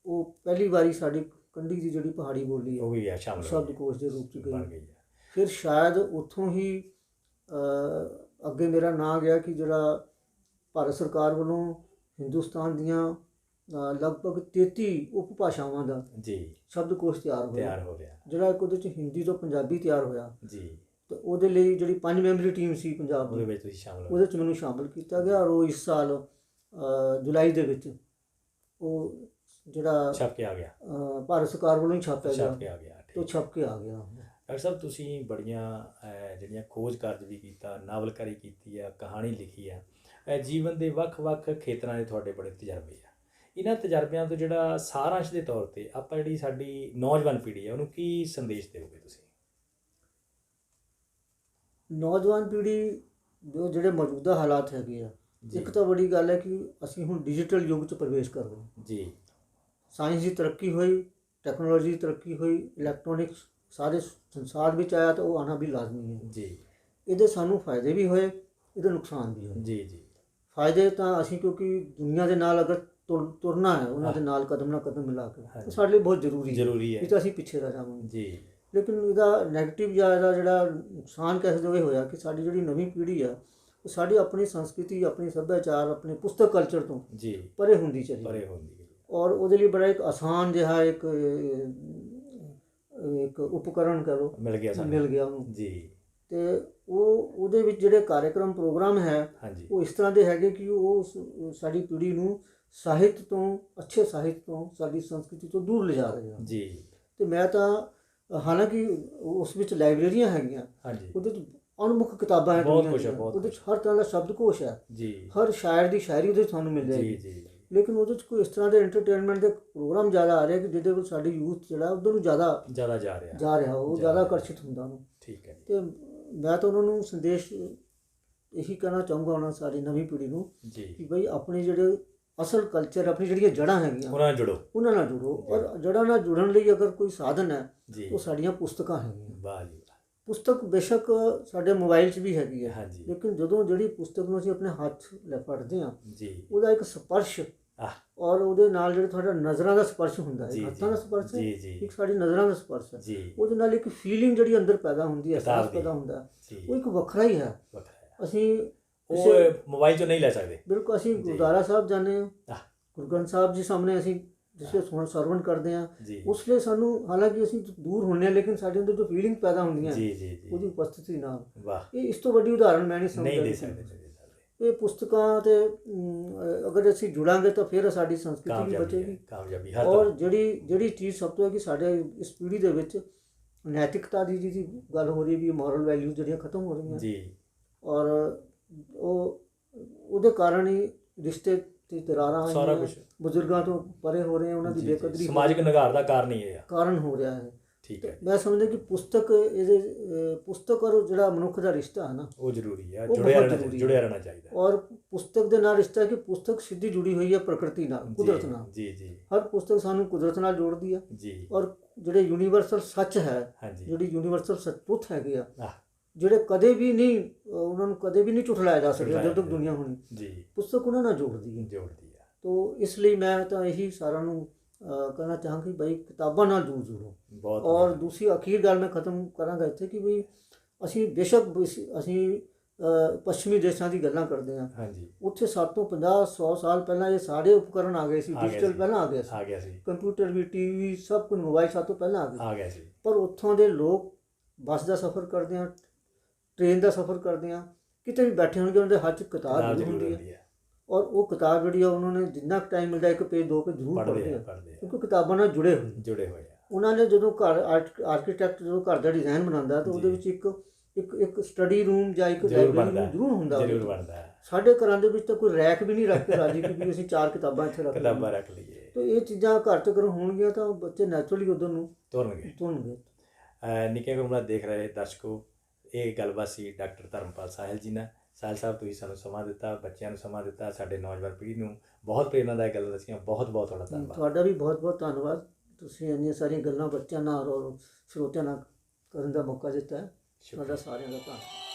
ਉਹ ਪਹਿਲੀ ਵਾਰੀ ਸਾਡੀ ਕੰਢੀ ਦੀ ਜਿਹੜੀ ਪਹਾੜੀ ਬੋਲੀ ਹੈ ਉਹ ਵੀ ਸ਼ਾਮਲ ਸ਼ਬਦਕੋਸ਼ ਦੇ ਰੂਪ 'ਚ ਗਈ। ਫਿਰ ਸ਼ਾਇਦ ਉੱਥੋਂ ਹੀ ਅੱਗੇ ਮੇਰਾ ਨਾਂ ਗਿਆ ਕਿ ਜਿਹੜਾ ਭਾਰਤ ਸਰਕਾਰ ਵੱਲੋਂ ਹਿੰਦੁਸਤਾਨ ਦੀਆਂ ਲਗਭਗ 33 ਉਪ ਭਾਸ਼ਾਵਾਂ ਦਾ ਜੀ ਸ਼ਬਦਕੋਸ਼ ਤਿਆਰ ਹੋ ਰਿਹਾ, ਜਿਹੜਾ ਇੱਕ ਉਹਦੇ 'ਚ ਹਿੰਦੀ ਤੋਂ ਪੰਜਾਬੀ ਤਿਆਰ ਹੋਇਆ ਜੀ। ਤੇ ਉਹਦੇ ਲਈ ਜਿਹੜੀ 5 ਮੈਂਬਰੀ ਟੀਮ ਸੀ ਪੰਜਾਬ ਦੀ, ਉਹਦੇ 'ਚ ਮੈਨੂੰ ਸ਼ਾਮਲ ਕੀਤਾ ਗਿਆ। ਔਰ ਉਹ ਇਸ ਸਾਲ ਜੁਲਾਈ ਦੇ ਵਿੱਚ ਉਹ ਜਿਹੜਾ ਛਪ ਕੇ ਆ ਗਿਆ, ਭਾਰਤ ਸਰਕਾਰ ਵੱਲੋਂ ਹੀ ਛਾਪਿਆ ਗਿਆ, ਤੇ ਛਪ ਕੇ ਆ ਗਿਆ। ਡਾਕਟਰ ਸਾਹਿਬ, ਤੁਸੀਂ ਬੜੀਆਂ ਜਿਹੜੀਆਂ ਖੋਜ ਕਾਰਜ ਵੀ ਕੀਤਾ, ਨਾਵਲਕਾਰੀ ਕੀਤੀ ਆ, ਕਹਾਣੀ ਲਿਖੀ ਆ, ਜੀਵਨ ਦੇ ਵੱਖ-ਵੱਖ ਖੇਤਰਾਂ ਦੇ ਤੁਹਾਡੇ ਬੜੇ ਤਜਰਬੇ ਆ। ਇਹਨਾਂ ਤਜਰਬਿਆਂ ਤੋਂ ਜਿਹੜਾ ਸਾਰਾਂਸ਼ ਦੇ ਤੌਰ 'ਤੇ ਆਪਾਂ ਜਿਹੜੀ ਸਾਡੀ ਨੌਜਵਾਨ ਪੀੜ੍ਹੀ ਹੈ ਉਹਨੂੰ ਕੀ ਸੰਦੇਸ਼ ਦਿਓਗੇ ਤੁਸੀਂ? ਨੌਜਵਾਨ ਪੀੜ੍ਹੀ ਜਿਹੜੇ ਮੌਜੂਦਾ ਹਾਲਾਤ ਹੈਗੇ ਆ, ਇੱਕ ਤਾਂ ਬੜੀ ਗੱਲ ਹੈ ਕਿ ਅਸੀਂ ਹੁਣ ਡਿਜੀਟਲ ਯੁੱਗ 'ਚ ਪ੍ਰਵੇਸ਼ ਕਰ ਰਹੇ ਜੀ। ਸਾਇੰਸ ਦੀ ਤਰੱਕੀ ਹੋਈ, ਟੈਕਨੋਲੋਜੀ ਦੀ ਤਰੱਕੀ ਹੋਈ, ਇਲੈਕਟ੍ਰੋਨਿਕਸ ਸਾਰੇ ਸੰਸਾਰ ਵਿੱਚ ਆਇਆ, ਤਾਂ ਉਹ ਆਉਣਾ ਵੀ ਲਾਜ਼ਮੀ ਹੈ ਜੀ। ਇਹਦੇ ਸਾਨੂੰ ਫਾਇਦੇ ਵੀ ਹੋਏ, ਇਹਦੇ ਨੁਕਸਾਨ ਵੀ ਹੋਏ ਜੀ। ਫਾਇਦੇ ਤਾਂ ਅਸੀਂ ਕਿਉਂਕਿ ਦੁਨੀਆ ਦੇ ਨਾਲ ਅਗਰ ਤੁਰਨਾ ਹੈ, ਉਹਨਾਂ ਦੇ ਨਾਲ ਕਦਮ ਨਾਲ ਕਦਮ ਮਿਲਾ ਕੇ, ਤਾਂ ਸਾਡੇ ਲਈ ਬਹੁਤ ਜ਼ਰੂਰੀ ਹੈ, ਇਹ ਤਾਂ ਅਸੀਂ ਪਿੱਛੇ ਰਹਿ ਜਾਵਾਂਗੇ ਜੀ। ਲੇਕਿਨ ਇਹਦਾ ਨੈਗੇਟਿਵ ਜਾਂ ਇਹਦਾ ਜਿਹੜਾ ਨੁਕਸਾਨ ਕਹਿ ਸਕਦੇ ਹੋ ਹੋਇਆ ਕਿ ਸਾਡੀ ਜਿਹੜੀ ਨਵੀਂ ਪੀੜ੍ਹੀ ਆ, ਉਹ ਸਾਡੀ ਆਪਣੀ ਸੰਸਕ੍ਰਿਤੀ, ਆਪਣੀ ਸੱਭਿਆਚਾਰ, ਆਪਣੇ ਪੁਸਤਕ ਕਲਚਰ ਤੋਂ ਪਰੇ ਹੁੰਦੀ ਚਲੀ ਔਰ ਉਹਦੇ ਲਈ ਬੜਾ ਇੱਕ ਆਸਾਨ ਜਿਹਾ ਇੱਕ ਉਪਕਰਨ ਕਹਿ ਲਓ ਮਿਲ ਗਿਆ ਉਹਨੂੰ ਜੀ। ਤੇ ਉਹਦੇ ਵਿੱਚ ਜਿਹੜੇ ਕਾਰਿਆਕਰਮ ਪ੍ਰੋਗਰਾਮ ਹੈ ਉਹ ਇਸ ਤਰ੍ਹਾਂ ਦੇ ਹੈਗੇ ਕਿ ਉਹ ਸਾਡੀ ਪੀੜ੍ਹੀ ਨੂੰ ਸਾਹਿਤ ਤੋਂ, ਅੱਛੇ ਸਾਹਿਤ ਤੋਂ, ਸਾਡੀ ਸੰਸਕ੍ਰਿਤੀ ਤੋਂ ਦੂਰ ਲਿਜਾ ਰਹੇ ਹਨ ਜੀ। ਤੇ ਮੈਂ ਤਾਂ ਹਾਲਾਂਕਿ ਉਸ ਵਿੱਚ ਲਾਇਬ੍ਰੇਰੀਆਂ ਹੈਗੀਆਂ, ਉਹਦੇ 'ਚ ਅਣਮੁੱਖ ਕਿਤਾਬਾਂ ਹੈ, ਉਹਦੇ 'ਚ ਹਰ ਤਰ੍ਹਾਂ ਦਾ ਸ਼ਬਦਕੋਸ਼ ਹੈ ਜੀ, ਹਰ ਸ਼ਾਇਰ ਦੀ ਸ਼ਾਇਰੀ ਉਹਦੇ 'ਚ ਤੁਹਾਨੂੰ ਮਿਲ ਜਾਏਗੀ। ਲੇਕਿਨ ਉਹਦੇ 'ਚ ਕੋਈ ਇਸ ਤਰ੍ਹਾਂ ਦੇ ਐਂਟਰਟੇਨਮੈਂਟ ਦੇ ਪ੍ਰੋਗਰਾਮ ਜ਼ਿਆਦਾ ਆ ਰਹੇ ਕਿ ਜਿਹਦੇ ਕੋਲ ਸਾਡੀ ਯੂਥ ਜਿਹੜਾ ਉੱਧਰ ਨੂੰ ਜ਼ਿਆਦਾ ਜਾ ਰਿਹਾ, ਉਹ ਜ਼ਿਆਦਾ ਆਕਰਸ਼ਿਤ ਹੁੰਦਾ ਉਹਨੂੰ। ਠੀਕ ਹੈ। ਤੇ ਮੈਂ ਤਾਂ ਉਹਨਾਂ ਨੂੰ ਸੰਦੇਸ਼ ਇਹੀ ਕਹਿਣਾ ਚਾਹੂੰਗਾ ਉਹਨਾਂ ਸਾਡੀ ਨਵੀਂ ਪੀੜ੍ਹੀ ਨੂੰ ਕਿ ਬਈ ਆਪਣੇ ਜਿਹੜੇ ਅਸਲ ਕਲਚਰ, ਆਪਣੀ ਜਿਹੜੀਆਂ ਜੜ੍ਹਾਂ ਹੈਗੀਆਂ ਉਹਨਾਂ ਨਾਲ ਜੁੜੋ। ਔਰ ਜੜ੍ਹਾਂ ਨਾਲ ਜੁੜਨ ਲਈ ਅਗਰ ਕੋਈ ਸਾਧਨ ਹੈ ਉਹ ਸਾਡੀਆਂ ਪੁਸਤਕਾਂ ਹੈਗੀਆਂ। ਪੁਸਤਕ ਬੇਸ਼ੱਕ ਸਾਡੇ ਮੋਬਾਈਲ 'ਚ ਵੀ ਹੈਗੀ ਹੈ, ਲੇਕਿਨ ਜਦੋਂ ਜਿਹੜੀ ਪੁਸਤਕ ਨੂੰ ਅਸੀਂ ਆਪਣੇ ਹੱਥ ਲੈ ਫੜਦੇ ਹਾਂ, ਉਹਦਾ ਇੱਕ ਸਪਰਸ਼ ਔਰ ਉਹਦੇ ਨਾਲ ਜਿਹੜਾ ਤੁਹਾਡਾ ਨਜ਼ਰਾਂ ਦਾ ਸਪਰਸ਼ ਹੁੰਦਾ ਹੈ, ਹੱਥਾਂ ਦਾ ਸਪਰਸ਼ ਹੈ, ਇੱਕ ਸਾਡੀ ਨਜ਼ਰਾਂ ਦਾ ਸਪਰਸ਼ ਹੈ, ਉਹਦੇ ਨਾਲ ਇੱਕ ਫੀਲਿੰਗ ਜਿਹੜੀ ਅੰਦਰ ਪੈਦਾ ਹੁੰਦੀ ਹੈ, ਅਹਿਸਾਸ ਪੈਦਾ ਹੁੰਦਾ, ਉਹ ਇੱਕ ਵੱਖਰਾ ਹੀ ਹੈ। ਅਸੀਂ ਉਹ ਮੋਬਾਈਲ 'ਚੋਂ ਨਹੀਂ ਲੈ ਸਕਦੇ। ਬਿਲਕੁਲ। ਅਸੀਂ ਗੁਰਦੁਆਰਾ ਸਾਹਿਬ ਜਾਂਦੇ ਹਾਂ, ਗੁਰੂ ਗ੍ਰੰਥ ਸਾਹਿਬ ਜੀ ਸਾਹਮਣੇ ਅਸੀਂ ਜਿਸੇ ਸਰਵਣ ਕਰਦੇ ਹਾਂ, ਉਸ ਲਈ ਸਾਨੂੰ ਹਾਲਾਂਕਿ ਅਸੀਂ ਦੂਰ ਹੁੰਦੇ ਹਾਂ, ਲੇਕਿਨ ਸਾਡੇ ਅੰਦਰ ਜੋ ਫੀਲਿੰਗ ਪੈਦਾ ਹੁੰਦੀਆਂ ਉਹਦੀ ਉਪਸਥਿਤੀ ਨਾਲ, ਇਹ ਇਸ ਤੋਂ ਵੱਡੀ ਉਦਾਹਰਨ ਮੈਂ ਨਹੀਂ ਸਮਝਦਾ। ਇਹ ਪੁਸਤਕਾਂ ਤੇ ਅਗਰ ਅਸੀਂ ਜੁੜਾਂਗੇ ਤਾਂ ਫਿਰ ਸਾਡੀ ਸੰਸਕ੍ਰਿਤੀ ਵੀ ਬਚੇਗੀ। ਔਰ ਜਿਹੜੀ ਚੀਜ਼ ਸਭ ਤੋਂ ਹੈ ਕਿ ਸਾਡੇ ਇਸ ਪੀੜ੍ਹੀ ਦੇ ਵਿੱਚ ਨੈਤਿਕਤਾ ਦੀ ਜਿਹਦੀ ਗੱਲ ਹੋ ਰਹੀ ਵੀ, ਮੋਰਲ ਵੈਲਿਊ ਜਿਹੜੀਆਂ ਖਤਮ ਹੋ ਰਹੀਆਂ ਜੀ, ਔਰ ਉਹਦੇ ਕਾਰਨ ਹੀ ਰਿਸ਼ਤੇ ਤੇ ਦਰਾਰਾਂ ਸਾਰਾ ਕੁਝ ਬਜ਼ੁਰਗਾਂ ਤੋਂ ਪਰੇ ਹੋ ਰਹੇ, ਉਹਨਾਂ ਦੀ ਬੇਕਦਰੀ, ਸਮਾਜਿਕ ਨਿਘਾਰ ਦਾ ਕਾਰਨ ਹੋ ਰਿਹਾ ਹੈ। ਠੀਕ ਹੈ। ਮੈਂ ਸਮਝਦਾ ਕਿ ਪੁਸਤਕ ਔਰ ਜਿਹੜਾ ਮਨੁੱਖ ਦਾ ਰਿਸ਼ਤਾ ਹੈ ਨਾ, ਉਹ ਜ਼ਰੂਰੀ ਹੈ, ਜੁੜਿਆ ਰਹਿਣਾ ਚਾਹੀਦਾ। ਔਰ ਪੁਸਤਕ ਦੇ ਨਾਲ ਰਿਸ਼ਤਾ ਹੈ ਕਿ ਪੁਸਤਕ ਸਿੱਧੀ ਜੁੜੀ ਹੋਈ ਹੈ ਪ੍ਰਕਿਰਤੀ ਨਾਲ, ਕੁਦਰਤ ਨਾਲ ਜੀ। ਹਰ ਪੁਸਤਕ ਸਾਨੂੰ ਕੁਦਰਤ ਨਾਲ ਜੋੜਦੀ ਹੈ ਜੀ। ਔਰ ਜਿਹੜੇ ਯੂਨੀਵਰਸਲ ਸੱਚ ਹੈ, ਜਿਹੜੀ ਯੂਨੀਵਰਸਲ ਸਤਿਤੁੱਤ ਹੈਗੇ ਆ, ਜਿਹੜੇ ਕਦੇ ਵੀ ਨਹੀਂ, ਉਹਨਾਂ ਨੂੰ ਕਦੇ ਵੀ ਨਹੀਂ ਝੁਠਲਾਇਆ ਜਾ ਸਕਦਾ ਜਦੋਂ ਤੱਕ ਦੁਨੀਆ ਹੋਣੀ ਜੀ, ਪੁਸਤਕ ਉਹਨਾਂ ਨਾਲ ਜੋੜਦੀ ਹੈ। ਤੋ ਇਸ ਲਈ ਮੈਂ ਤਾਂ ਇਹੀ ਸਾਰਿਆਂ ਨੂੰ कहना चाहांगा कि भाई किताबां ਨਾਲ ਜ਼ਰੂਰ ਜੁੜੋ। ਬਹੁਤ ਔਰ ਦੂਸਰੀ ਅਖੀਰ ਗੱਲ ਮੈਂ ਖਤਮ ਕਰਾਂਗਾ ਇੱਥੇ ਕਿ ਵੀ ਅਸੀਂ ਬੇਸ਼ੱਕ ਅਸੀਂ ਪੱਛਮੀ ਦੇਸ਼ਾਂ ਦੀ ਗੱਲਾਂ ਕਰਦੇ ਹਾਂ, ਹਾਂਜੀ ਉੱਥੇ ਸਾਡੇ ਤੋਂ 50-100 ਸਾਲ ਪਹਿਲਾਂ ਇਹ ਸਾਰੇ ਉਪਕਰਨ ਆ ਗਏ ਸੀ, ਆ ਗਏ ਡਿਜੀਟਲ ਸੀ। ਪਹਿਲਾਂ ਆ ਗਿਆ ਸੀ ਕੰਪਿਊਟਰ ਵੀ, ਟੀਵੀ, ਸਭ ਕੁਝ, ਮੋਬਾਈਲ ਸਾਡੇ ਤੋਂ ਪਹਿਲਾਂ ਆ ਗਿਆ ਸੀ। ਪਰ ਉੱਥੋਂ ਦੇ ਲੋਕ ਬੱਸ ਦਾ ਸਫ਼ਰ ਕਰਦੇ ਆ, ਟ੍ਰੇਨ ਦਾ ਸਫ਼ਰ ਕਰਦੇ ਆ, ਕਿਤੇ ਵੀ ਬੈਠੇ ਹੋਣਗੇ ਉਹਨਾਂ ਦੇ ਹੱਥ 'ਚ ਕਿਤਾਬ ਜ਼ਰੂਰ ਹੁੰਦੀ ਹੈ। ਔਰ ਉਹ ਕਿਤਾਬ ਜਿਹੜੀ ਆ ਉਹਨਾਂ ਨੇ ਜਿੰਨਾ ਟਾਈਮ ਮਿਲਦਾ 1 ਪੇਜ 2 ਪੇਜ ਜ਼ਰੂਰ ਪੜ੍ਹਦੇ ਆ, ਕਿਉਂਕਿ ਕਿਤਾਬਾਂ ਨਾਲ ਜੁੜੇ ਹੋਏ ਆ। ਉਹਨਾਂ ਨੇ ਜਦੋਂ ਘਰ ਆਰਕੀਟੈਕਟ ਜਦੋਂ ਘਰ ਦਾ ਡਿਜ਼ਾਈਨ ਬਣਾਉਂਦਾ ਤਾਂ ਉਹਦੇ ਵਿੱਚ ਇੱਕ ਸਟੱਡੀ ਰੂਮ ਜਾਂ ਇੱਕ ਲਾਇਬ੍ਰੇਰੀ ਜ਼ਰੂਰ ਹੁੰਦਾ। ਸਾਡੇ ਘਰਾਂ ਦੇ ਵਿੱਚ ਤਾਂ ਕੋਈ ਰੈਕ ਵੀ ਨਹੀਂ ਰੱਖ ਕੇ ਰਾਜੀ ਕਿ ਵੀ ਅਸੀਂ 4 ਕਿਤਾਬਾਂ ਇੱਥੇ ਰੱਖ ਲਈਏ। ਤਾਂ ਇਹ ਚੀਜ਼ਾਂ ਘਰ ਤੱਕ ਹੋਣਗੀਆਂ ਤਾਂ ਬੱਚੇ ਨੈਚੁਰਲੀ ਉਧਰ ਨੂੰ ਤੁਰਨਗੇ। ਨਿੱਕੇ ਗੁਰਮਰਾ ਦੇਖ ਰਹੇ ਦਰਸ਼ਕੋ, ਇਹ ਗੱਲਬਾਤ ਸੀ ਡਾਕਟਰ ਧਰਮਪਾਲ ਸਾਹਿਲ ਜੀ ਨਾਲ। ਸਾਹਿਲ ਸਾਹਿਬ, ਤੁਸੀਂ ਸਾਨੂੰ ਸਮਾਂ ਦਿੱਤਾ, ਬੱਚਿਆਂ ਨੂੰ ਸਮਾਂ ਦਿੱਤਾ, ਸਾਡੇ ਨੌਜਵਾਨ ਪੀੜ੍ਹੀ ਨੂੰ ਬਹੁਤ ਪ੍ਰੇਰਨਾਦਾਇਕ ਗੱਲਾਂ ਦੱਸੀਆਂ। ਬਹੁਤ ਬਹੁਤ ਤੁਹਾਡਾ ਧੰਨਵਾਦ। ਤੁਹਾਡਾ ਵੀ ਬਹੁਤ ਬਹੁਤ ਧੰਨਵਾਦ। ਤੁਸੀਂ ਇੰਨੀਆਂ ਸਾਰੀਆਂ ਗੱਲਾਂ ਬੱਚਿਆਂ ਨਾਲ ਔਰ ਸਰੋਤਿਆਂ ਨਾਲ ਕਰਨ ਦਾ ਮੌਕਾ ਦਿੱਤਾ ਹੈ। ਤੁਹਾਡਾ ਸਾਰਿਆਂ ਦਾ ਧੰਨਵਾਦ।